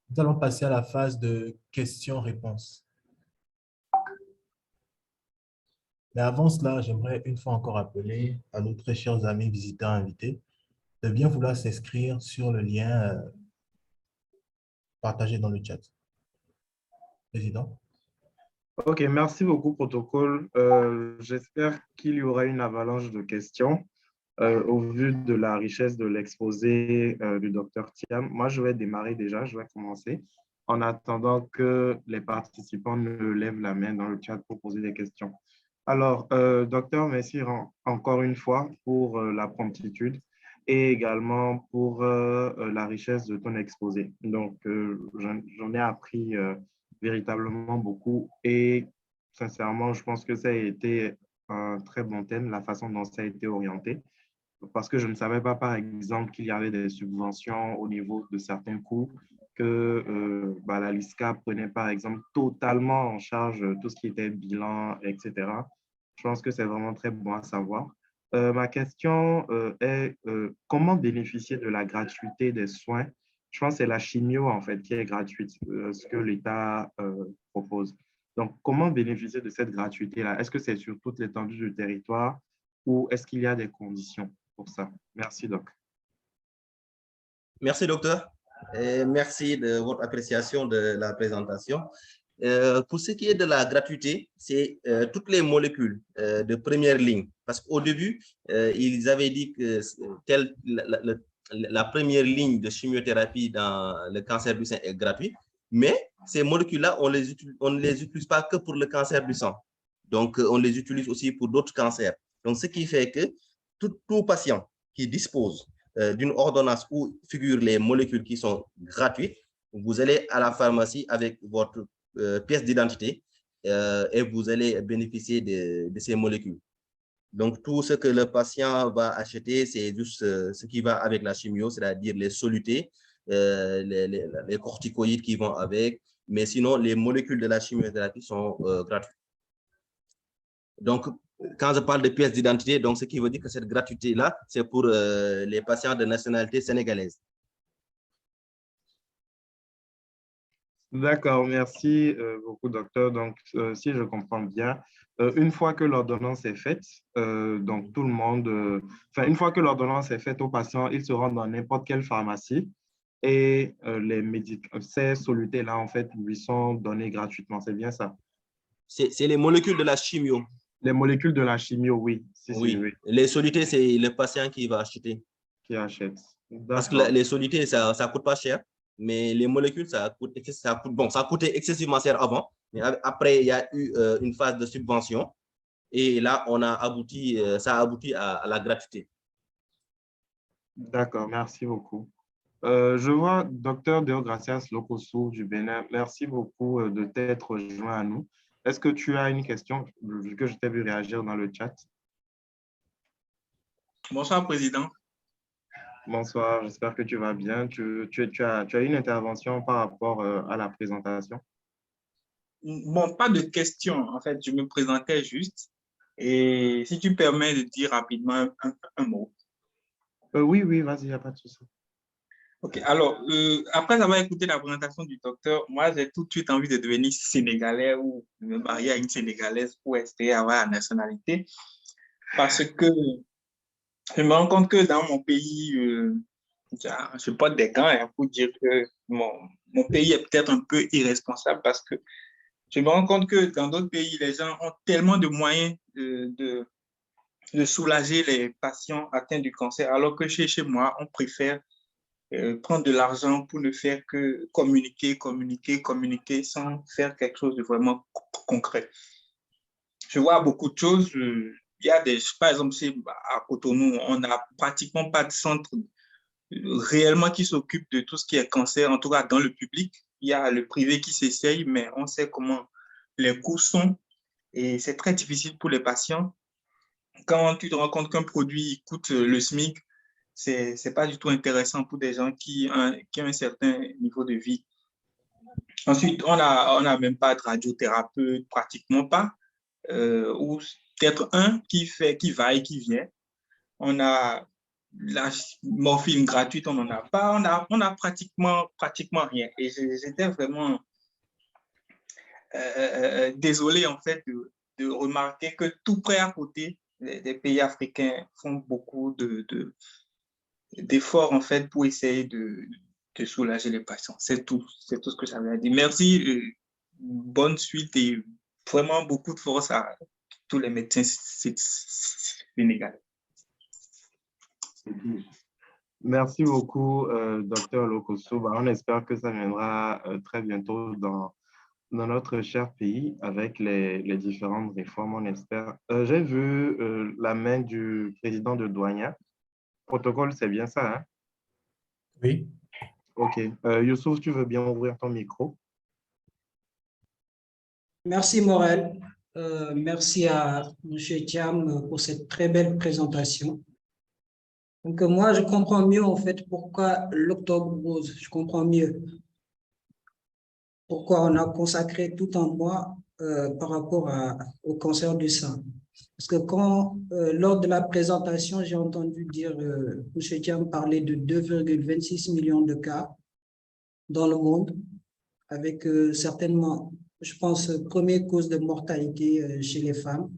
S3: nous allons passer à la phase de questions-réponses. Mais avant cela, j'aimerais une fois encore appeler à nos très chers amis visiteurs invités de bien vouloir s'inscrire sur le lien partagé dans le chat. Président.
S1: OK, merci beaucoup, Protocole. J'espère qu'il y aura une avalanche de questions au vu de la richesse de l'exposé du docteur Thiam. Moi, je vais démarrer déjà, je vais commencer en attendant que les participants ne lèvent la main dans le chat pour poser des questions. Alors, docteur, merci encore une fois pour la promptitude et également pour la richesse de ton exposé. Donc, j'en ai appris véritablement beaucoup et sincèrement, je pense que ça a été un très bon thème, la façon dont ça a été orienté, parce que je ne savais pas, par exemple, qu'il y avait des subventions au niveau de certains coûts, que la LISCA prenait, par exemple, totalement en charge tout ce qui était bilan, etc. Je pense que c'est vraiment très bon à savoir. Ma question est comment bénéficier de la gratuité des soins? Je pense que c'est la chimio, en fait, qui est gratuite, ce que l'État propose. Donc, comment bénéficier de cette gratuité-là? Est-ce que c'est sur toute l'étendue du territoire ou est-ce qu'il y a des conditions pour ça? Merci, Doc.
S5: Merci, docteur. Et merci de votre appréciation de la présentation. Pour ce qui est de la gratuité, c'est toutes les molécules de première ligne. Parce qu'au début, ils avaient dit que la première ligne de chimiothérapie dans le cancer du sein est gratuite, mais ces molécules-là, on ne les utilise pas que pour le cancer du sang. Donc, on les utilise aussi pour d'autres cancers. Donc, ce qui fait que tout patient qui dispose d'une ordonnance où figurent les molécules qui sont gratuites, vous allez à la pharmacie avec votre pièce d'identité et vous allez bénéficier de ces molécules. Donc, tout ce que le patient va acheter, c'est juste ce qui va avec la chimio, c'est-à-dire les solutés, les corticoïdes qui vont avec, mais sinon, les molécules de la chimiothérapie sont gratuites. Donc, quand je parle de pièces d'identité, donc ce qui veut dire que cette gratuité-là, c'est pour les patients de nationalité sénégalaise.
S1: D'accord, merci beaucoup, docteur. Donc, si je comprends bien, une fois que l'ordonnance est faite, donc tout le monde, une fois que l'ordonnance est faite au patient, il se rend dans n'importe quelle pharmacie et ces solutés-là, en fait, lui sont donnés gratuitement. C'est bien ça?
S5: C'est les molécules de la chimio.
S1: Les molécules de la chimio, oui.
S5: Oui. Oui. Les solutés, c'est le patient qui va acheter.
S1: Qui achète.
S5: Parce que les solutés, ça ne coûte pas cher. Mais les molécules, ça coûtait excessivement cher avant. Mais après, il y a eu une phase de subvention. Et là, ça a abouti à la gratuité.
S1: D'accord, merci beaucoup. Je vois Dr Deogracias Lokosu du Bénin. Merci beaucoup de t'être joint à nous. Est-ce que tu as une question, vu que je t'ai vu réagir dans le chat?
S6: Bonsoir, Président.
S1: Bonsoir, j'espère que tu vas bien. Tu as une intervention par rapport à la présentation?
S6: Bon, pas de question. En fait, je me présentais juste. Et si tu permets de dire rapidement un mot.
S1: Oui, oui, vas-y, il n'y a pas de souci.
S6: OK. Alors, après avoir écouté la présentation du docteur, moi, j'ai tout de suite envie de devenir sénégalais ou de me marier à une sénégalaise pour essayer d'avoir la nationalité. Parce que je me rends compte que dans mon pays, je porte des gants hein, pour dire que mon pays est peut-être un peu irresponsable parce que je me rends compte que dans d'autres pays, les gens ont tellement de moyens de soulager les patients atteints du cancer, alors que chez moi, on préfère prendre de l'argent pour ne faire que communiquer, communiquer, communiquer sans faire quelque chose de vraiment concret. Je vois beaucoup de choses. Il y a par exemple, à Cotonou, on n'a pratiquement pas de centre réellement qui s'occupe de tout ce qui est cancer, en tout cas dans le public. Il y a le privé qui s'essaye, mais on sait comment les coûts sont et c'est très difficile pour les patients. Quand tu te rends compte qu'un produit coûte le SMIC, c'est pas du tout intéressant pour des gens qui ont un certain niveau de vie. Ensuite, on a même pas de radiothérapeute, pratiquement pas, ou peut-être un qui va et qui vient. On a la morphine gratuite, on n'en a pas. On a pratiquement rien. Et j'étais vraiment désolé, en fait, de remarquer que tout près à côté, des pays africains font beaucoup d'efforts, en fait, pour essayer de soulager les patients. C'est tout ce que j'avais à dire. Merci, bonne suite et vraiment beaucoup de force à tous les médecins sénégalais.
S1: Merci beaucoup, Dr Lokosu. On espère que ça viendra très bientôt dans notre cher pays avec les différentes réformes, on espère. J'ai vu la main du président de Douania. Protocole, c'est bien ça, hein?
S3: Oui.
S1: OK. Youssouf, tu veux bien ouvrir ton micro?
S2: Merci Morel. Merci à M. Thiam pour cette très belle présentation. Donc moi, je comprends mieux en fait pourquoi l'Octobre Rose. Je comprends mieux pourquoi on a consacré tout un mois par rapport au cancer du sein. Parce que lors de la présentation, j'ai entendu dire M. Thiam parler de 2,26 millions de cas dans le monde, avec certainement, je pense, première cause de mortalité chez les femmes.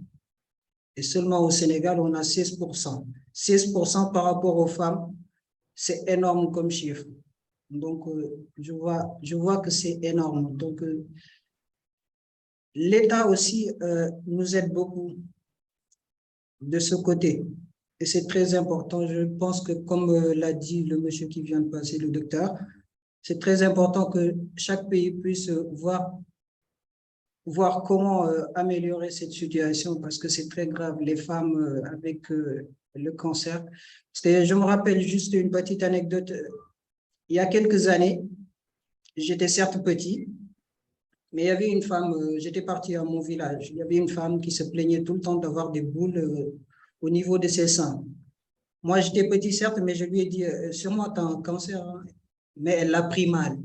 S2: Et seulement au Sénégal, on a 16%. 16% par rapport aux femmes, c'est énorme comme chiffre. Donc, je vois que c'est énorme. Donc, l'État aussi nous aide beaucoup de ce côté. Et c'est très important. Je pense que, comme l'a dit le monsieur qui vient de passer, le docteur, c'est très important que chaque pays puisse voir comment améliorer cette situation parce que c'est très grave, les femmes avec le cancer. Je me rappelle juste une petite anecdote. Il y a quelques années, j'étais certes petit, mais il y avait une femme, j'étais parti à mon village, il y avait une femme qui se plaignait tout le temps d'avoir des boules au niveau de ses seins. Moi, j'étais petit certes, mais je lui ai dit, sûrement tu as un cancer, hein. Mais elle l'a pris mal.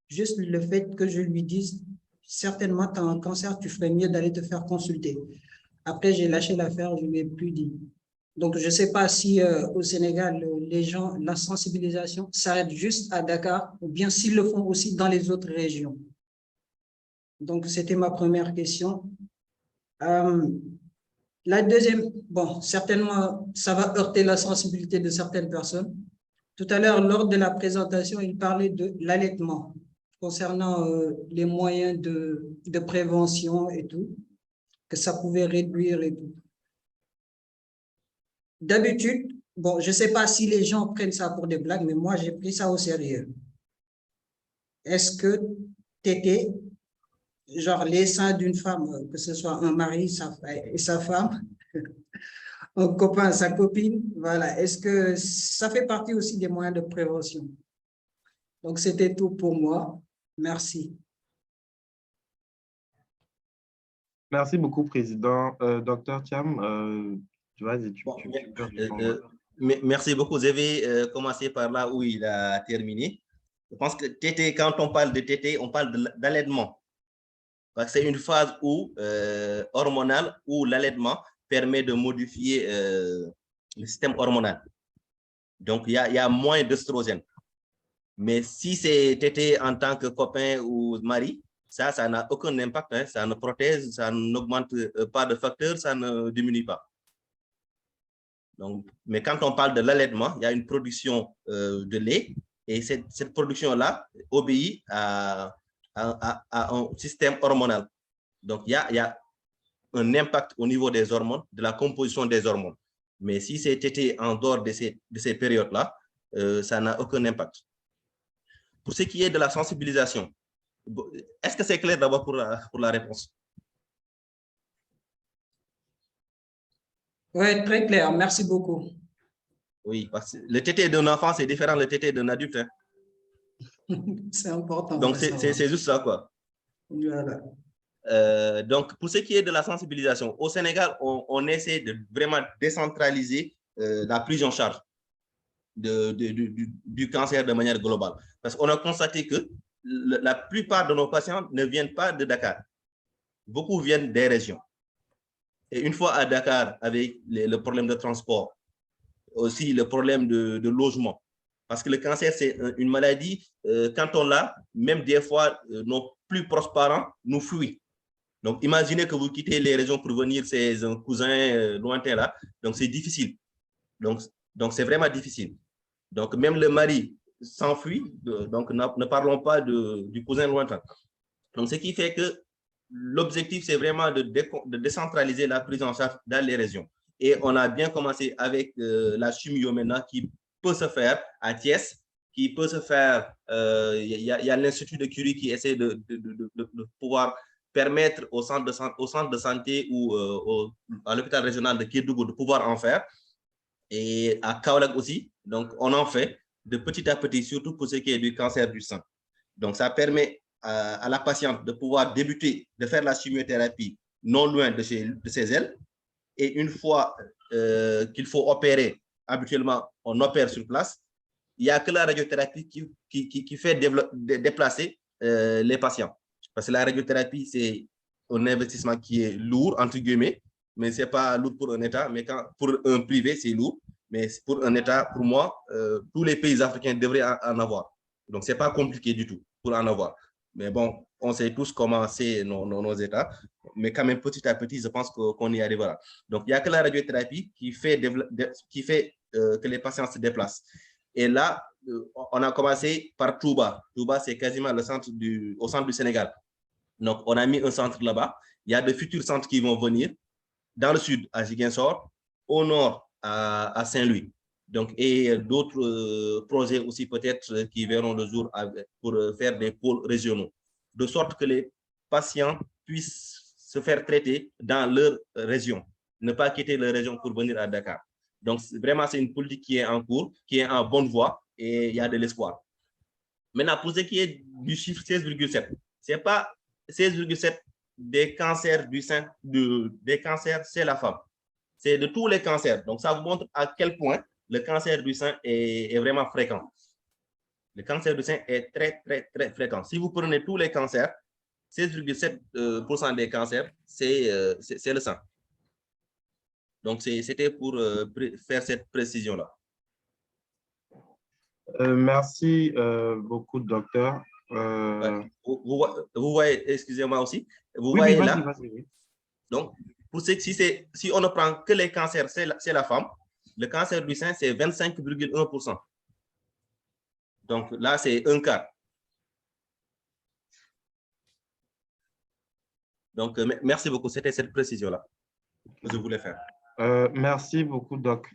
S2: Juste le fait que je lui dise, certainement, tu as un cancer, tu ferais mieux d'aller te faire consulter. Après, j'ai lâché l'affaire, je ne lui ai plus dit. Donc, je ne sais pas si au Sénégal, les gens, la sensibilisation s'arrête juste à Dakar ou bien s'ils le font aussi dans les autres régions. Donc, c'était ma première question. La deuxième, bon, certainement, ça va heurter la sensibilité de certaines personnes. Tout à l'heure, lors de la présentation, il parlait de l'allaitement concernant les moyens de prévention et tout, que ça pouvait réduire et tout. D'habitude, bon, je ne sais pas si les gens prennent ça pour des blagues, mais moi, j'ai pris ça au sérieux. Est-ce que téter, genre les seins d'une femme, que ce soit un mari et sa femme, Un copain, sa copine, voilà. Est-ce que ça fait partie aussi des moyens de prévention? Donc, c'était tout pour moi. Merci.
S1: Merci beaucoup, Président. Docteur Thiam, vas-y,
S5: Bon,
S1: tu peux répondre.
S5: merci beaucoup. Vous avez commencé par là où il a terminé. Je pense que tété, quand on parle de tété, on parle d'allaitement. Parce que c'est une phase hormonale où l'allaitement permet de modifier le système hormonal. Donc, il y a moins d'œstrogène. Mais si c'est tété en tant que copain ou mari, ça n'a aucun impact. Hein, ça ne protège, ça n'augmente pas de facteurs, ça ne diminue pas. Donc, mais quand on parle de l'allaitement, il y a une production de lait et cette production-là obéit à un système hormonal. Donc, il y a un impact au niveau des hormones, de la composition des hormones. Mais si c'est été en dehors de ces périodes-là, ça n'a aucun impact. Pour ce qui est de la sensibilisation, est-ce que c'est clair d'abord pour la réponse?
S2: Oui, très clair. Merci beaucoup.
S5: Oui, parce que le tété d'un enfant, c'est différent du tété d'un adulte. Hein.
S2: C'est important.
S5: Donc, c'est juste ça, quoi.
S2: Voilà.
S5: Donc, pour ce qui est de la sensibilisation, au Sénégal, on essaie de vraiment décentraliser la prise en charge du cancer de manière globale. Parce qu'on a constaté que la plupart de nos patients ne viennent pas de Dakar. Beaucoup viennent des régions. Et une fois à Dakar, avec le problème de transport, aussi le problème de logement, parce que le cancer, c'est une maladie, quand on l'a, même des fois, nos plus proches parents nous fuient. Donc, imaginez que vous quittez les régions pour venir chez un cousin lointain là. Donc, c'est difficile. Donc, c'est vraiment difficile. Donc, même le mari s'enfuit. Donc, ne parlons pas du cousin lointain. Donc, ce qui fait que l'objectif, c'est vraiment de décentraliser la prise en charge dans les régions. Et on a bien commencé avec la chimio maintenant qui peut se faire à Thiès, qui peut se faire, il y a l'Institut de Curie qui essaie de pouvoir permettre au centre de santé ou à l'hôpital régional de Kédougou de pouvoir en faire. Et à Kaolack aussi, donc on en fait de petit à petit, surtout pour ce qui est du cancer du sein. Donc ça permet à la patiente de pouvoir débuter, de faire la chimiothérapie non loin de ses ailes. Et une fois qu'il faut opérer, habituellement, on opère sur place. Il n'y a que la radiothérapie qui fait déplacer les patients. Parce que la radiothérapie, c'est un investissement qui est lourd, entre guillemets, mais ce n'est pas lourd pour un État, mais pour un privé, c'est lourd. Mais pour un État, pour moi, tous les pays africains devraient en avoir. Donc, ce n'est pas compliqué du tout pour en avoir. Mais bon, on sait tous comment c'est nos États. Mais quand même, petit à petit, je pense qu'on y arrivera. Donc, il n'y a que la radiothérapie qui fait que les patients se déplacent. Et là, on a commencé par Touba. Touba, c'est quasiment au centre du Sénégal. Donc, on a mis un centre là-bas. Il y a de futurs centres qui vont venir dans le sud, à Ziguinchor, au nord, à Saint-Louis. Donc, et d'autres projets aussi peut-être qui verront le jour pour faire des pôles régionaux, de sorte que les patients puissent se faire traiter dans leur région, ne pas quitter leur région pour venir à Dakar. Donc, vraiment, c'est une politique qui est en cours, qui est en bonne voie et il y a de l'espoir. Maintenant, pour ce qui est du chiffre 16,7, ce n'est pas 16,7 des cancers du sein, des cancers, c'est la femme. C'est de tous les cancers. Donc, ça vous montre à quel point le cancer du sein est vraiment fréquent. Le cancer du sein est très, très, très fréquent. Si vous prenez tous les cancers, 16,7% des cancers, c'est le sang. Donc, c'était pour faire cette précision-là.
S1: Merci beaucoup, docteur.
S5: Vous voyez, excusez-moi aussi, vous
S1: Oui,
S5: voyez
S1: oui,
S5: là.
S1: vas-y.
S5: Donc, si on ne prend que les cancers, c'est la femme, le cancer du sein, c'est 25,1%. Donc là, c'est un quart. Donc, merci beaucoup. C'était cette précision-là que je voulais faire.
S1: Merci beaucoup, Doc.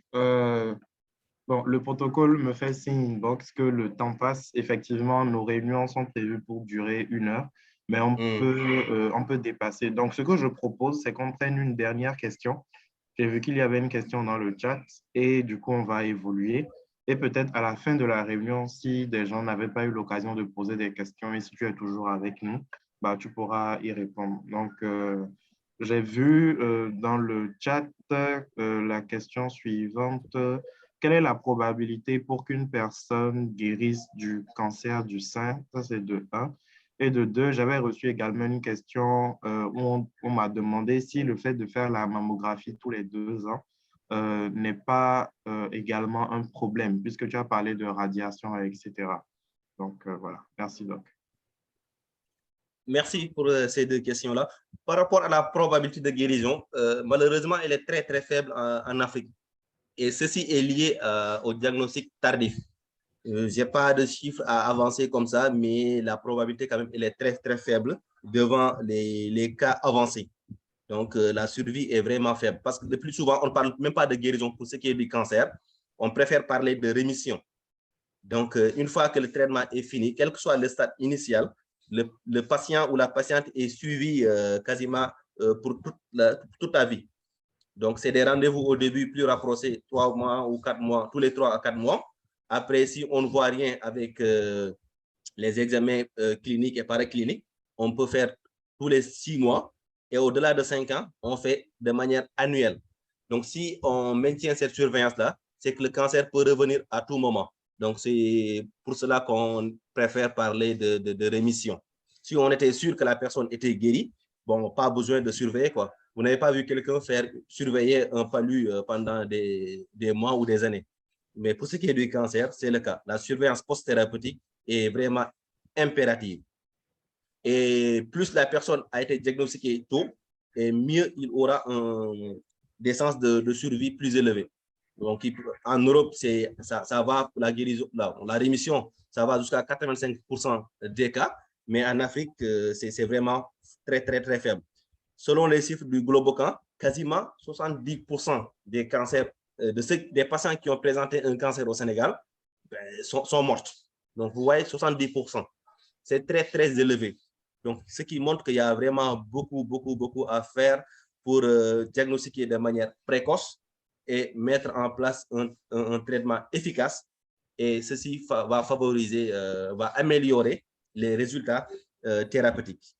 S1: Bon, le protocole me fait signe inbox que le temps passe. Effectivement, nos réunions sont prévues pour durer 1 heure, mais on peut dépasser. Donc, ce que je propose, c'est qu'on prenne une dernière question J'ai vu qu'il y avait une question dans le chat et du coup, on va évoluer. Et peut-être à la fin de la réunion, si des gens n'avaient pas eu l'occasion de poser des questions et si tu es toujours avec nous, bah, tu pourras y répondre. Donc, j'ai vu dans le chat la question suivante. Quelle est la probabilité pour qu'une personne guérisse du cancer du sein? Ça, c'est de 1. Et de 2, j'avais reçu également une question où on m'a demandé si le fait de faire la mammographie tous les 2 ans n'est pas également un problème, puisque tu as parlé de radiation, etc. Donc, voilà. Merci, Doc.
S5: Merci pour ces deux questions-là. Par rapport à la probabilité de guérison, malheureusement, elle est très, très faible en Afrique. Et ceci est lié au diagnostic tardif. Je n'ai pas de chiffres à avancer comme ça, mais la probabilité, quand même, elle est très, très faible devant les cas avancés. Donc, la survie est vraiment faible. Parce que le plus souvent, on ne parle même pas de guérison pour ce qui est du cancer. On préfère parler de rémission. Donc, une fois que le traitement est fini, quel que soit le stade initial, le patient ou la patiente est suivi quasiment pour toute la vie. Donc, c'est des rendez-vous au début plus rapprochés, 3 mois ou 4 mois, tous les 3 à 4 mois. Après, si on ne voit rien avec les examens cliniques et paracliniques, on peut faire tous les 6 mois. Et au-delà de 5 ans, on fait de manière annuelle. Donc, si on maintient cette surveillance-là, c'est que le cancer peut revenir à tout moment. Donc, c'est pour cela qu'on préfère parler de rémission. Si on était sûr que la personne était guérie, bon, pas besoin de surveiller, quoi. Vous n'avez pas vu quelqu'un faire surveiller un palu pendant des mois ou des années. Mais pour ce qui est du cancer, c'est le cas. La surveillance post-thérapeutique est vraiment impérative. Et plus la personne a été diagnostiquée tôt, et mieux il aura des chances de survie plus élevées. Donc, en Europe, ça va pour la guérison, la rémission, ça va jusqu'à 85% des cas, mais en Afrique, c'est vraiment très, très, très faible. Selon les chiffres du Globocan, quasiment 70% des cancers, des patients qui ont présenté un cancer au Sénégal sont morts. Donc, vous voyez, 70%. C'est très, très élevé. Donc, ce qui montre qu'il y a vraiment beaucoup, beaucoup, beaucoup à faire pour diagnostiquer de manière précoce et mettre en place un traitement efficace. Et ceci va favoriser, va améliorer les résultats thérapeutiques.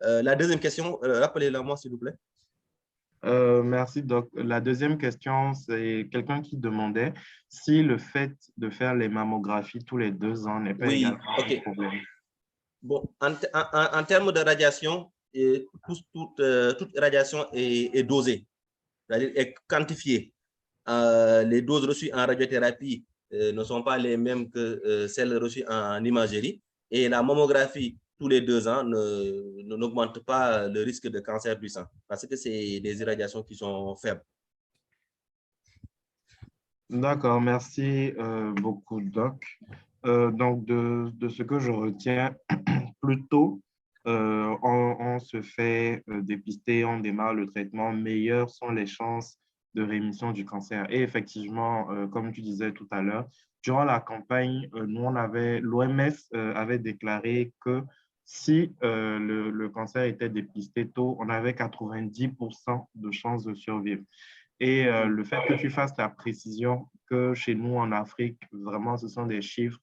S5: La deuxième question, rappelez-la moi, s'il vous plaît.
S1: Merci, Doc. La deuxième question, c'est quelqu'un qui demandait si le fait de faire les mammographies tous les 2 ans n'est pas également un problème.
S5: Bon, en termes de radiation, toute radiation est dosée, c'est-à-dire est quantifiée. Les doses reçues en radiothérapie ne sont pas les mêmes que celles reçues en imagerie. Et la mammographie, tous les 2 ans, n'augmente pas le risque de cancer du sein parce que c'est des irradiations qui sont faibles.
S1: D'accord, merci beaucoup, Doc. Donc, de ce que je retiens, plus tôt on se fait dépister, on démarre le traitement, meilleures sont les chances de rémission du cancer. Et effectivement, comme tu disais tout à l'heure, durant la campagne, l'OMS avait déclaré que si le cancer était dépisté tôt, on avait 90% de chances de survivre. Et le fait que tu fasses la précision que chez nous en Afrique, vraiment, ce sont des chiffres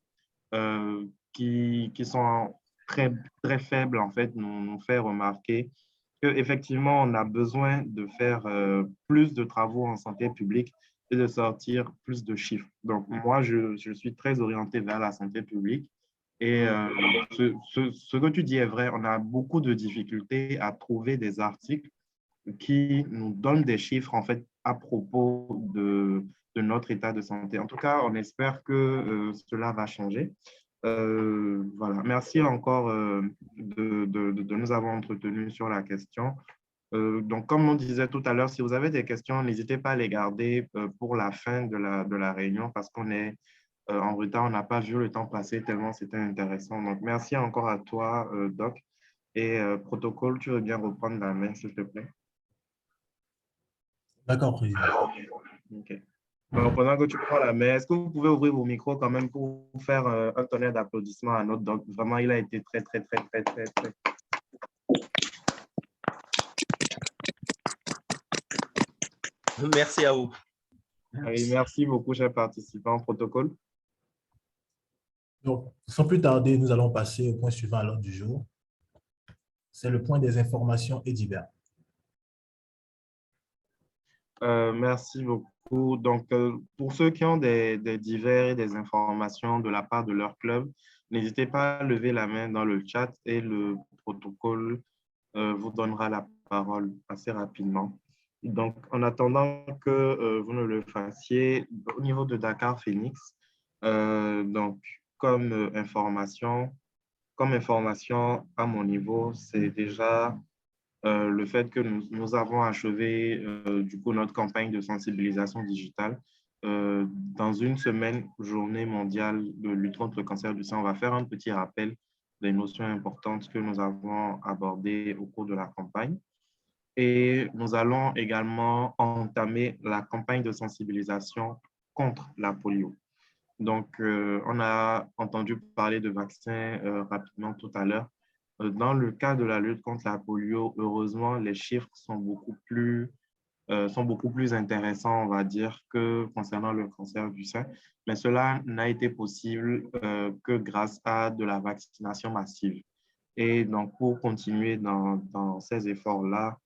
S1: qui sont très, très faibles, en fait, nous fait remarquer qu'effectivement, on a besoin de faire plus de travaux en santé publique et de sortir plus de chiffres. Donc, moi, je suis très orienté vers la santé publique. Et ce que tu dis est vrai, on a beaucoup de difficultés à trouver des articles qui nous donnent des chiffres, en fait, à propos de notre état de santé. En tout cas, on espère que cela va changer. Voilà. Merci encore de nous avoir entretenus sur la question. Donc, comme on disait tout à l'heure, si vous avez des questions, n'hésitez pas à les garder pour la fin de la réunion parce qu'on est en retard. On n'a pas vu le temps passer tellement c'était intéressant. Donc, merci encore à toi, Doc. Et protocole, tu veux bien reprendre la main, s'il te plaît?
S3: D'accord, Président.
S1: OK. Donc, pendant que tu prends la main, est-ce que vous pouvez ouvrir vos micros quand même pour faire un tonnerre d'applaudissements à notre doc? Vraiment, il a été très, très, très, très, très, très.
S5: Merci à vous.
S1: Et merci beaucoup, chers participants. Protocole.
S3: Donc, sans plus tarder, nous allons passer au point suivant à l'ordre du jour. C'est le point des informations et divers.
S1: Merci beaucoup. Donc, pour ceux qui ont des divers et des informations de la part de leur club, n'hésitez pas à lever la main dans le chat et le protocole vous donnera la parole assez rapidement. Donc, en attendant que vous ne le fassiez, au niveau de Dakar Phoenix, donc, comme information à mon niveau, c'est déjà le fait que nous avons achevé du coup notre campagne de sensibilisation digitale. Dans une semaine, journée mondiale de lutte contre le cancer du sein, on va faire un petit rappel des notions importantes que nous avons abordées au cours de la campagne. Et nous allons également entamer la campagne de sensibilisation contre la polio. Donc, on a entendu parler de vaccins rapidement tout à l'heure. Dans le cas de la lutte contre la polio, heureusement, les chiffres sont beaucoup plus intéressants, on va dire, que concernant le cancer du sein. Mais cela n'a été possible que grâce à de la vaccination massive. Et donc, pour continuer dans ces efforts-là,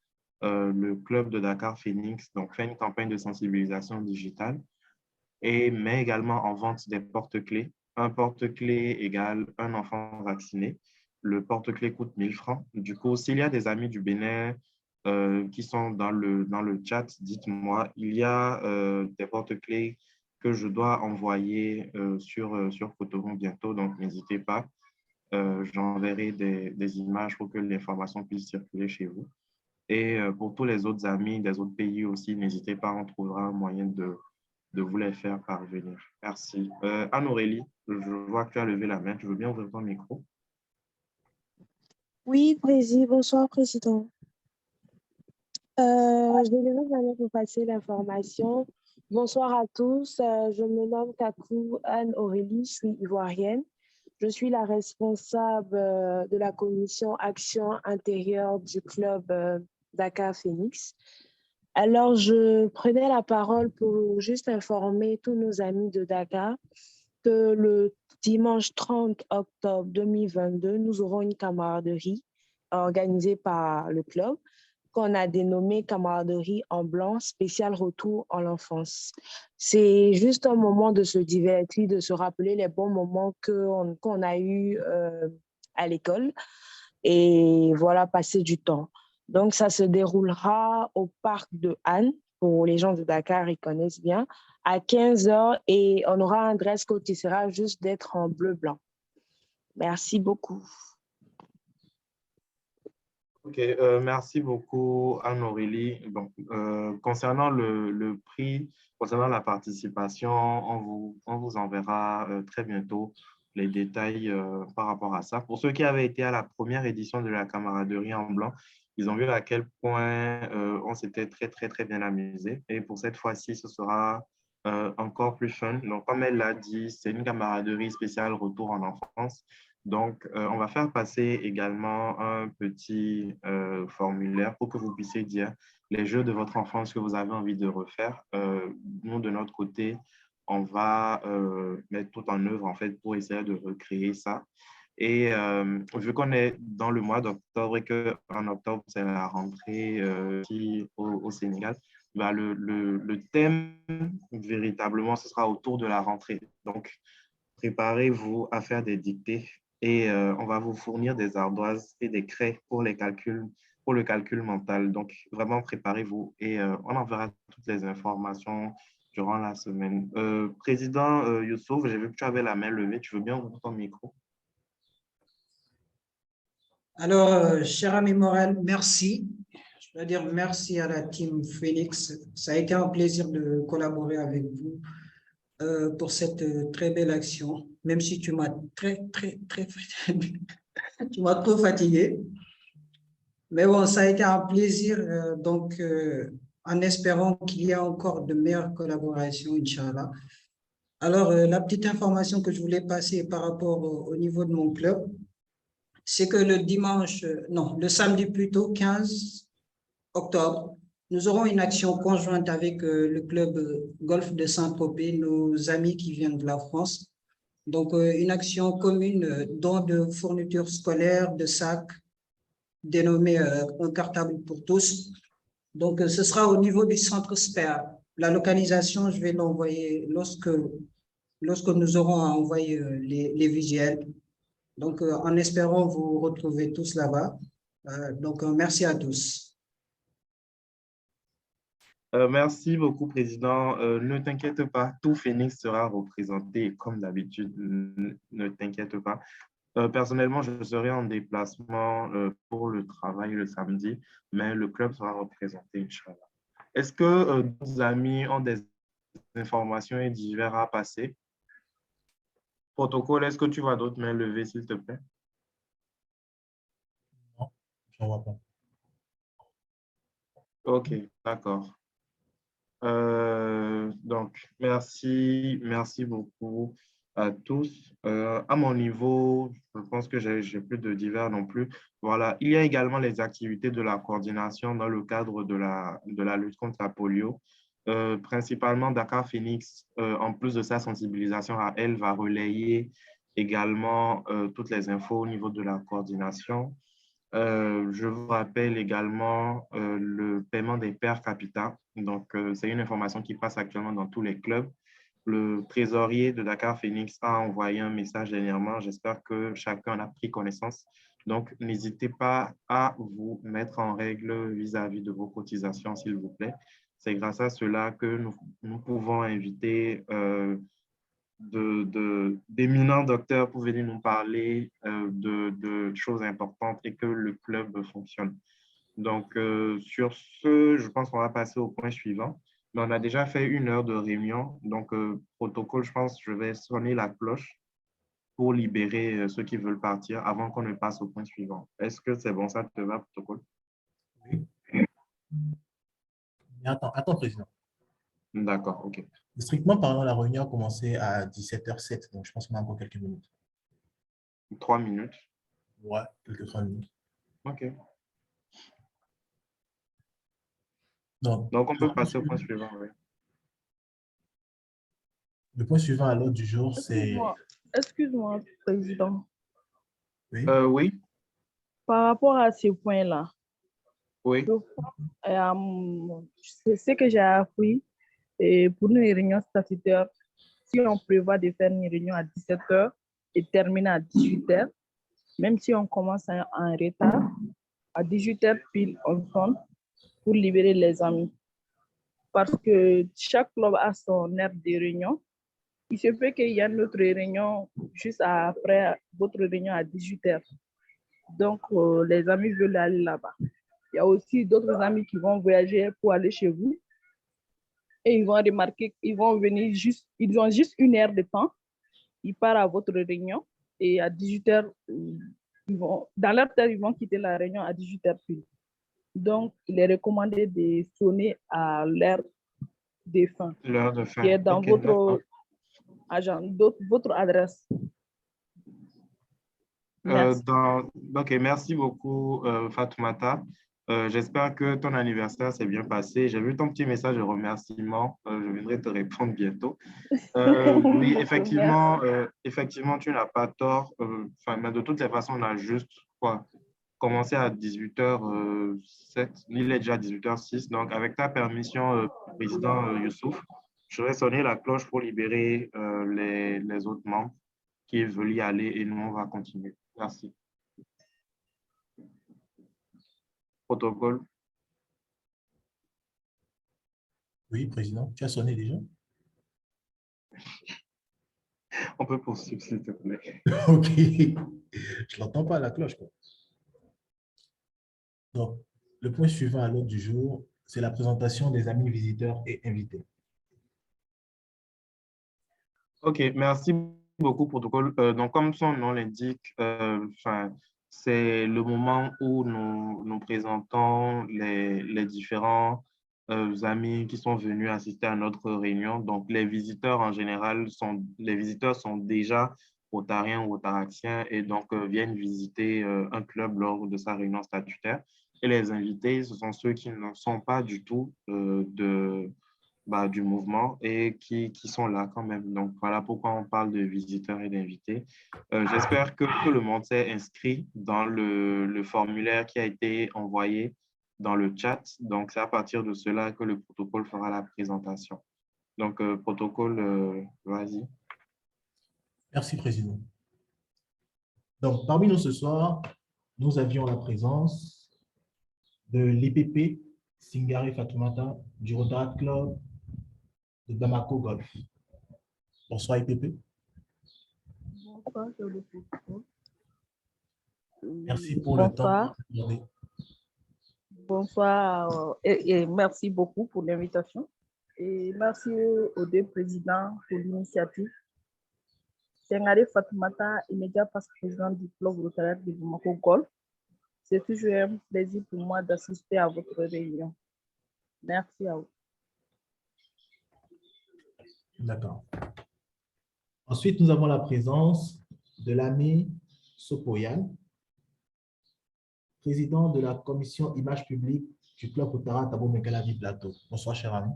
S1: le club de Dakar Phoenix donc, fait une campagne de sensibilisation digitale et met également en vente des porte-clés. Un porte-clés égale un enfant vacciné. Le porte-clés coûte 1 000 francs. Du coup, s'il y a des amis du Bénin qui sont dans le chat, dites-moi, il y a des porte-clés que je dois envoyer sur Cotoron bientôt, donc n'hésitez pas. J'enverrai des images pour que l'information puisse circuler chez vous. Et pour tous les autres amis des autres pays aussi, n'hésitez pas, on trouvera un moyen de vous les faire parvenir. Merci. Anne-Aurélie, je vois que tu as levé la main. Tu veux bien ouvrir ton micro?
S7: Oui, Président. Bonsoir, Président. Je vais vous passer l'information. Bonsoir à tous. Je me nomme Kakou Anne-Aurélie, je suis ivoirienne. Je suis la responsable de la commission Action intérieure du club Dakar Phoenix. Alors, je prenais la parole pour juste informer tous nos amis de Dakar que le dimanche 30 octobre 2022, nous aurons une camaraderie organisée par le club qu'on a dénommée camaraderie en blanc, spécial retour en l'enfance. C'est juste un moment de se divertir, de se rappeler les bons moments qu'on a eus à l'école et voilà, passer du temps. Donc, ça se déroulera au parc de Anne, pour les gens de Dakar, ils connaissent bien, à 15h et on aura un dress code qui sera juste d'être en bleu-blanc. Merci beaucoup.
S1: Ok, merci beaucoup Anne-Aurélie. Donc, concernant le prix, concernant la participation, on vous enverra très bientôt les détails par rapport à ça. Pour ceux qui avaient été à la première édition de la camaraderie en blanc, ils ont vu à quel point on s'était très bien amusé. Et pour cette fois-ci, ce sera encore plus fun. Donc, comme elle l'a dit, c'est une camaraderie spéciale retour en enfance. Donc, on va faire passer également un petit formulaire pour que vous puissiez dire les jeux de votre enfance que vous avez envie de refaire. Nous, de notre côté, on va mettre tout en œuvre en fait pour essayer de recréer ça. Et vu qu'on est dans le mois d'octobre et qu'en octobre, c'est la rentrée ici au Sénégal, bah, le thème, véritablement, ce sera autour de la rentrée. Donc, préparez-vous à faire des dictées et on va vous fournir des ardoises et des craies pour le calcul mental. Donc, vraiment, préparez-vous et on enverra toutes les informations durant la semaine. Président Youssouf, j'ai vu que tu avais la main levée. Tu veux bien ouvrir ton micro?
S2: Alors, cher ami Morel, merci. Je veux dire merci à la team Phoenix. Ça a été un plaisir de collaborer avec vous pour cette très belle action, même si tu m'as tu m'as trop fatigué. Mais bon, ça a été un plaisir, en espérant qu'il y ait encore de meilleures collaborations, Inch'Allah. Alors, la petite information que je voulais passer par rapport au niveau de mon club, c'est que le samedi plutôt, 15 octobre, nous aurons une action conjointe avec le club Golf de Saint-Tropez, nos amis qui viennent de la France. Donc, une action commune, don de fournitures scolaires, de sacs, dénommé un cartable pour tous. Donc, ce sera au niveau du centre SPER. La localisation, je vais l'envoyer lorsque nous aurons envoyé les visuels. Donc, en espérant vous retrouver tous là-bas. Donc, merci à tous.
S1: Merci beaucoup, Président. Ne t'inquiète pas, tout Phoenix sera représenté comme d'habitude. Ne t'inquiète pas. Personnellement, je serai en déplacement pour le travail le samedi, mais le club sera représenté, Inch'Allah. Est-ce que nos amis ont des informations et divers à passer? Protocole, est-ce que tu vois d'autres mains levées, s'il te plaît?
S3: Non, je ne vois pas.
S1: OK, d'accord. Donc, merci beaucoup à tous. À mon niveau, je pense que j'ai plus de divers non plus. Voilà, il y a également les activités de la coordination dans le cadre de la lutte contre la polio. Principalement, Dakar Phoenix, en plus de sa sensibilisation à elle, va relayer également toutes les infos au niveau de la coordination. Je vous rappelle également le paiement des per capita. Donc, c'est une information qui passe actuellement dans tous les clubs. Le trésorier de Dakar Phoenix a envoyé un message dernièrement. J'espère que chacun en a pris connaissance. Donc, n'hésitez pas à vous mettre en règle vis-à-vis de vos cotisations, s'il vous plaît. C'est grâce à cela que nous pouvons inviter d'éminents docteurs pour venir nous parler de choses importantes et que le club fonctionne. Donc, sur ce, je pense qu'on va passer au point suivant. Mais on a déjà fait 1 heure de réunion. Donc, protocole, je pense que je vais sonner la cloche pour libérer ceux qui veulent partir avant qu'on ne passe au point suivant. Est-ce que c'est bon, ça te va, protocole?
S3: Oui. Mais attends, Président.
S1: D'accord, OK.
S3: Strictement parlant, la réunion a commencé à 17h07, donc je pense qu'on a encore quelques minutes.
S1: 3 minutes.
S3: Ouais, quelques 3 minutes.
S1: OK.
S3: Donc,
S1: on peut passer au point suivant, oui.
S3: Le point suivant à l'ordre du jour, c'est…
S8: Excuse-moi, Président.
S3: Oui.
S1: Oui,
S8: Par rapport à ces points-là,
S1: oui.
S8: c'est ce que j'ai appris. Et pour une réunion statutaire, si on prévoit de faire une réunion à 17h et terminer à 18h, même si on commence en retard, à 18h pile, on sonne pour libérer les amis. Parce que chaque club a son heure de réunion. Il se peut qu'il y ait une autre réunion juste après votre réunion à 18h. Donc, les amis veulent aller là-bas. Il y a aussi d'autres amis qui vont voyager pour aller chez vous. Et ils vont remarquer qu'ils vont venir juste, ils ont juste 1 heure de temps. Ils partent à votre réunion et à 18h, dans leur temps, ils vont quitter la réunion à 18h pile. Donc, il est recommandé de sonner à l'heure de fin,
S1: L'heure de fin.
S8: qui est dans
S1: OK,
S8: votre agent, votre adresse. Merci.
S1: OK, merci beaucoup, Fatoumata. J'espère que ton anniversaire s'est bien passé. J'ai vu ton petit message de remerciement. Je viendrai te répondre bientôt. Oui, effectivement, tu n'as pas tort. Mais de toutes les façons, on a juste commencé à 18h07. Il est déjà 18h06. Donc, avec ta permission, Président Youssouf, je vais sonner la cloche pour libérer les autres membres qui veulent y aller et nous, on va continuer. Merci. Protocole.
S3: Oui, Président, tu as sonné déjà?
S1: On peut poursuivre, s'il te plaît.
S3: OK. Je ne l'entends pas à la cloche, quoi. Donc, le point suivant à l'ordre du jour, c'est la présentation des amis visiteurs et invités.
S1: OK, merci beaucoup, protocole. Donc, comme son nom l'indique, c'est le moment où nous présentons les différents amis qui sont venus assister à notre réunion. Donc, les visiteurs en général sont déjà rotariens ou rotaraxiens et donc viennent visiter un club lors de sa réunion statutaire. Et les invités, ce sont ceux qui ne sont pas du tout du mouvement et qui sont là quand même. Donc, voilà pourquoi on parle de visiteurs et d'invités. J'espère que tout le monde s'est inscrit dans le formulaire qui a été envoyé dans le chat. Donc, c'est à partir de cela que le protocole fera la présentation. Donc, protocole, vas-y.
S3: Merci, Président. Donc, parmi nous ce soir, nous avions la présence de l'IPP Singare Fatoumata du Rotary Club de Bamako Golf. Bonsoir, IPP.
S8: Bonsoir, sur le protocole.
S3: Merci pour le temps.
S8: Bonsoir et merci beaucoup pour l'invitation. Et merci aux deux présidents pour l'initiative. Singare Fatoumata, immédiat président du club Rotary de Bamako Golf. C'est toujours un plaisir pour moi d'assister à votre réunion. Merci à vous.
S3: D'accord. Ensuite, nous avons la présence de l'ami Sopoyan, président de la commission image publique du club Rotary Thabo-Makalavi Plateau. Bonsoir, cher ami.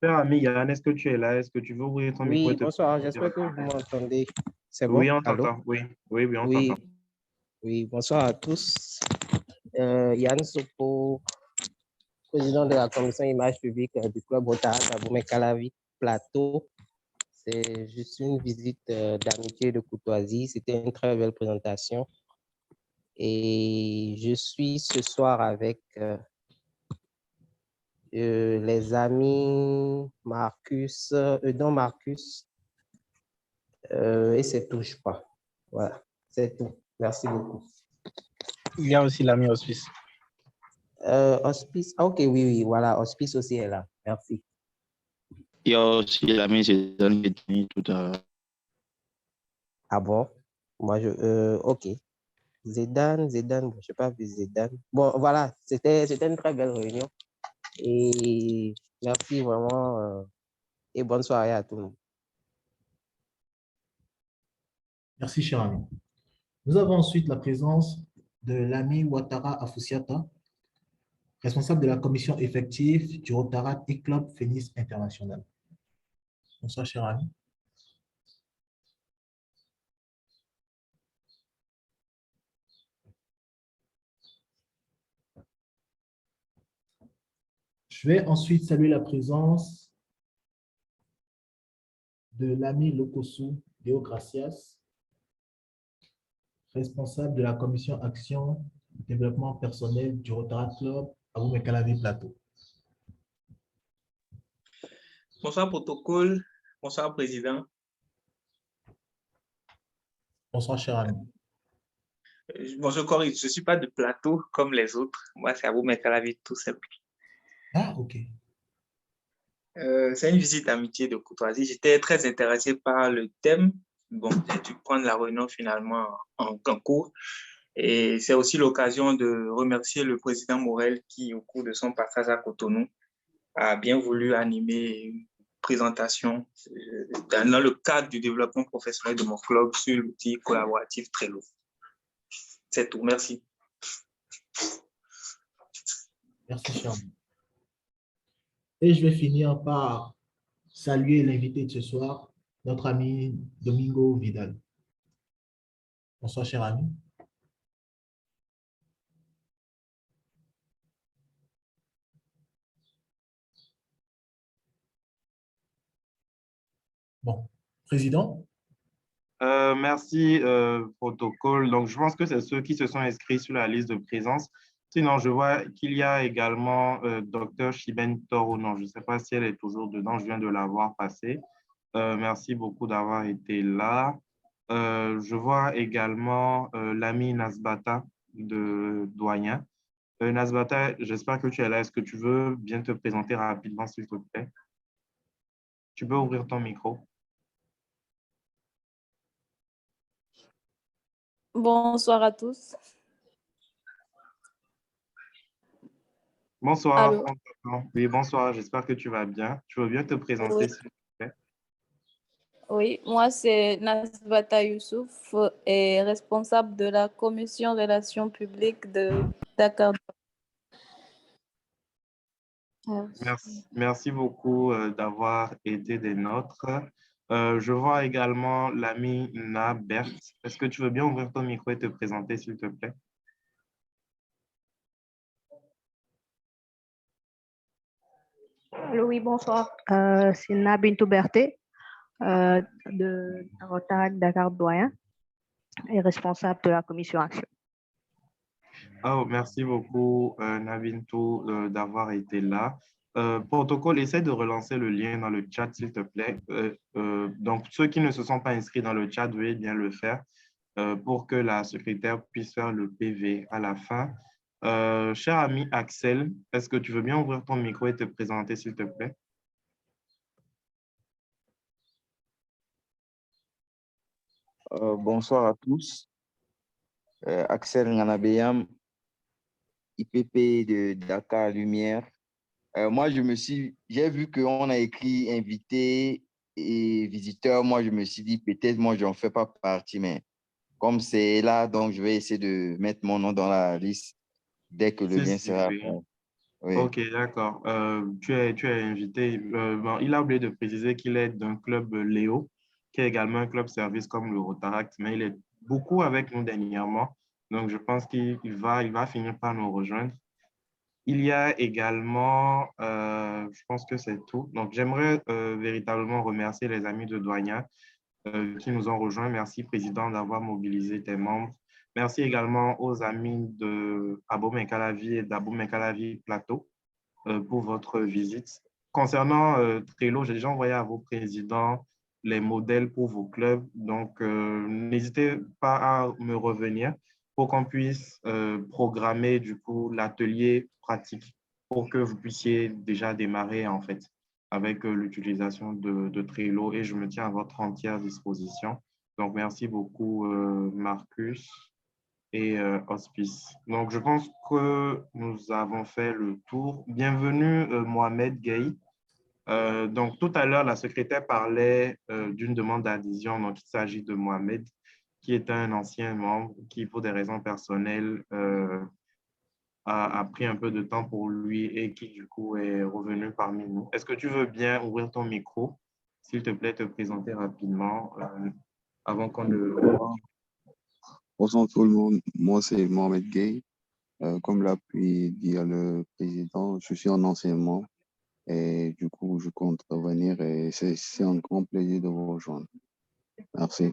S1: Cher ami Yann, est-ce que tu es là? Est-ce que tu veux ouvrir ton micro?
S9: Oui, bonsoir, j'espère que vous m'entendez. C'est bon?
S1: Oui, on
S9: Allô?
S1: t'entend. Oui, on
S9: Oui,
S1: t'entend.
S9: oui, bonsoir à tous. Yann Sopo, président de la commission image publique du club Rotary Thabo-Makalavi Plateau. C'est juste une visite d'amitié et de courtoisie. C'était une très belle présentation. Et je suis ce soir avec les amis Marcus, dont Marcus, et c'est tout, je crois. Voilà, c'est tout. Merci beaucoup.
S10: Il y a aussi l'ami Hospice.
S9: Hospice, ok, oui, voilà, Hospice aussi est là. Merci.
S10: Il y a aussi l'ami Zédan qui est venu tout à l'heure.
S9: Ah bon? Moi, ok. Zédan, je n'ai pas vu Zédan. Bon, voilà, c'était une très belle réunion. Et merci vraiment et bonne soirée à tout le monde.
S3: Merci, cher ami. Nous avons ensuite la présence de l'ami Ouattara Afoussiata, responsable de la commission effective du Rotary et Club Phoenix International. Bonsoir, cher ami. Je vais ensuite saluer la présence de l'ami Lokosu Deo Gracias, responsable de la commission action développement personnel du Rotary Club Thabo-Makalavi Plateau.
S6: Bonsoir, protocole. Bonsoir, président.
S3: Bonsoir, cher ami.
S6: Bon, je corrige, je ne suis pas de plateau comme les autres. Moi, c'est Thabo-Makalavi tout simple.
S3: Ah, ok.
S6: C'est une visite d'amitié de courtoisie. J'étais très intéressé par le thème. Bon, j'ai dû prendre la réunion finalement en cours. Et c'est aussi l'occasion de remercier le président Morel qui, au cours de son passage à Cotonou, a bien voulu animer une présentation dans le cadre du développement professionnel de mon club sur l'outil collaboratif Trello. C'est tout. Merci.
S3: Merci, cher ami. Et je vais finir par saluer l'invité de ce soir, notre ami Domingo Vidal. Bonsoir, cher ami. Bon, président.
S1: Merci, protocole. Donc, je pense que c'est ceux qui se sont inscrits sur la liste de présence. Sinon, je vois qu'il y a également Dr Shiben Toro. Non, je ne sais pas si elle est toujours dedans. Je viens de la voir passer. Merci beaucoup d'avoir été là. Je vois également l'ami Nasbata de Doyen. Nasbata, j'espère que tu es là. Est-ce que tu veux bien te présenter rapidement, s'il te plaît? Tu peux ouvrir ton micro.
S11: Bonsoir à tous.
S1: Bonsoir.
S11: Allô?
S1: Oui, bonsoir. J'espère que tu vas bien. Tu veux bien te présenter,
S11: Oui.
S1: s'il te plaît?
S11: Oui, moi c'est Nasbata Youssouf et responsable de la commission relations publiques de Dakar.
S1: Merci beaucoup d'avoir été des nôtres. Je vois également l'ami Nabert. Est-ce que tu veux bien ouvrir ton micro et te présenter, s'il te plaît?
S12: Allô, oui, bonsoir. C'est Nabintou Berté de Rotarac Dakar Doyen et responsable de la commission action.
S1: Oh, merci beaucoup, Nabintou, d'avoir été là. Protocole, essaie de relancer le lien dans le chat, s'il te plaît. Donc, ceux qui ne se sont pas inscrits dans le chat, veuillez bien le faire pour que la secrétaire puisse faire le PV à la fin. Cher ami Axel, est-ce que tu veux bien ouvrir ton micro et te présenter, s'il te plaît?
S13: Bonsoir à tous. Axel Nganabeyam, IPP de Dakar Lumière. Moi, j'ai vu qu'on a écrit invité et visiteur. Moi, je me suis dit, peut-être moi, je n'en fais pas partie, mais comme c'est là, donc je vais essayer de mettre mon nom dans la liste dès que le lien sera fait. Oui.
S1: Ok, d'accord. Tu es invité. Bon, il a oublié de préciser qu'il est d'un club Léo, qui est également un club service comme le Rotaract, mais il est beaucoup avec nous dernièrement. Donc, je pense il va finir par nous rejoindre. Il y a également, je pense que c'est tout. Donc, j'aimerais véritablement remercier les amis de Douania qui nous ont rejoints. Merci, Président, d'avoir mobilisé tes membres. Merci également aux amis de Abomey-Calavi et d'Abomey-Calavi Plateau pour votre visite. Concernant Trello, j'ai déjà envoyé à vos présidents les modèles pour vos clubs. Donc, n'hésitez pas à me revenir pour qu'on puisse programmer du coup l'atelier pratique pour que vous puissiez déjà démarrer en fait avec l'utilisation de Trello et je me tiens à votre entière disposition. Donc, merci beaucoup Marcus et Hospice. Donc, je pense que nous avons fait le tour. Bienvenue Mohamed Gay. Donc, tout à l'heure, la secrétaire parlait d'une demande d'adhésion. Donc, il s'agit de Mohamed, qui est un ancien membre qui, pour des raisons personnelles, a pris un peu de temps pour lui et qui, du coup, est revenu parmi nous. Est-ce que tu veux bien ouvrir ton micro, s'il te plaît, te présenter rapidement avant qu'on ne...
S14: Bonsoir tout le monde, moi c'est Mohamed Gay. Comme l'a pu dire le président, je suis en enseignement et du coup je compte revenir et c'est un grand plaisir de vous rejoindre. Merci.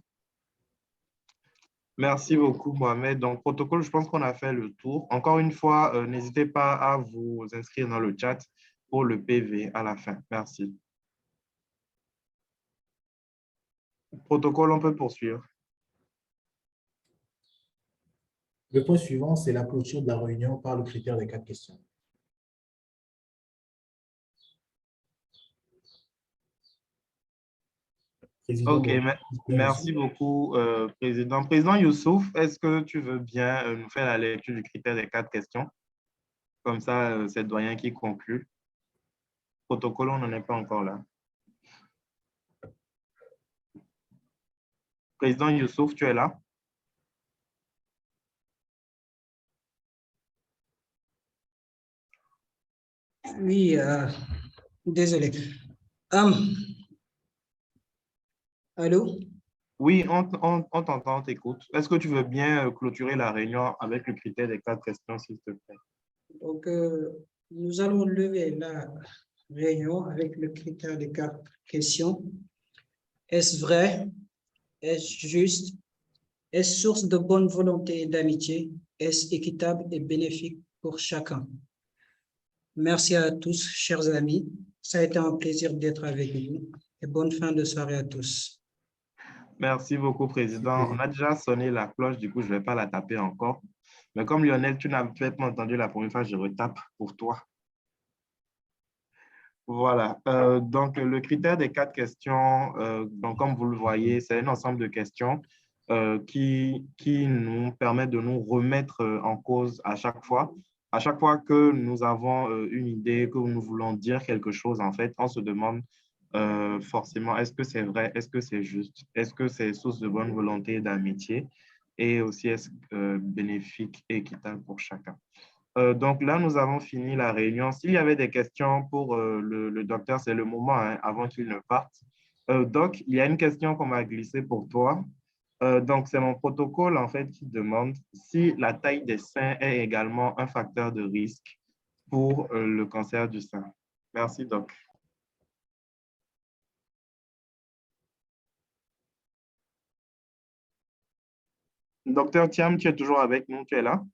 S1: Merci beaucoup, Mohamed. Donc, protocole, je pense qu'on a fait le tour. Encore une fois, n'hésitez pas à vous inscrire dans le chat pour le PV à la fin. Merci. Protocole, on peut poursuivre.
S3: Le point suivant, c'est la clôture de la réunion par le critère des 4 questions.
S1: Président, ok, merci beaucoup, Président. Président Youssouf, est-ce que tu veux bien nous faire la lecture du critère des 4 questions? Comme ça, c'est le doyen qui conclut. Protocole, on n'en est pas encore là. Président Youssouf, tu es là?
S2: Oui, désolé. Allô?
S1: Oui, on t'entend, on t'écoute. Est-ce que tu veux bien clôturer la réunion avec le critère des 4 questions, s'il te plaît?
S2: Donc, nous allons lever la réunion avec le critère des 4 questions. Est-ce vrai? Est-ce juste? Est-ce source de bonne volonté et d'amitié? Est-ce équitable et bénéfique pour chacun? Merci à tous, chers amis. Ça a été un plaisir d'être avec vous et bonne fin de soirée à tous.
S1: Merci beaucoup, Président. On a déjà sonné la cloche, du coup, je ne vais pas la taper encore. Mais comme Lionel, tu n'as peut-être pas entendu la première fois, je retape pour toi. Voilà. Donc, le critère des 4 questions, donc, comme vous le voyez, c'est un ensemble de questions qui nous permettent de nous remettre en cause à chaque fois. À chaque fois que nous avons une idée, que nous voulons dire quelque chose, en fait, on se demande forcément, est-ce que c'est vrai, est-ce que c'est juste, est-ce que c'est source de bonne volonté et d'amitié, et aussi est-ce bénéfique et équitable pour chacun. Donc là, nous avons fini la réunion. S'il y avait des questions pour le docteur, c'est le moment hein, avant qu'il ne parte. Doc, il y a une question qu'on va glisser pour toi. Donc, c'est mon protocole en fait qui demande si la taille des seins est également un facteur de risque pour le cancer du sein. Merci, Doc. Docteur Thiam, tu es toujours avec nous, tu es là?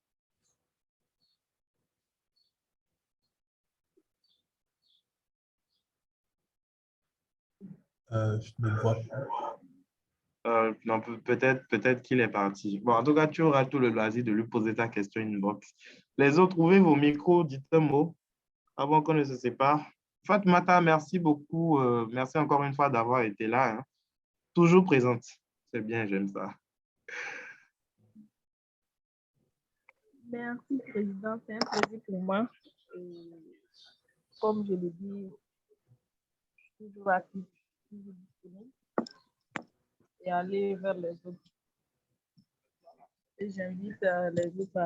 S3: Je ne le vois pas.
S1: Non, peut-être qu'il est parti. Bon, en tout cas, tu auras tout le loisir de lui poser ta question inbox. Les autres, ouvrez vos micros, dites un mot avant qu'on ne se sépare. Fatmata, merci beaucoup. Merci encore une fois d'avoir été là. Hein. Toujours présente. C'est bien, j'aime ça.
S8: Merci, Président. C'est un plaisir pour moi. Et comme je l'ai dit, je suis toujours active, toujours disponible et aller vers les autres. Et j'invite les autres à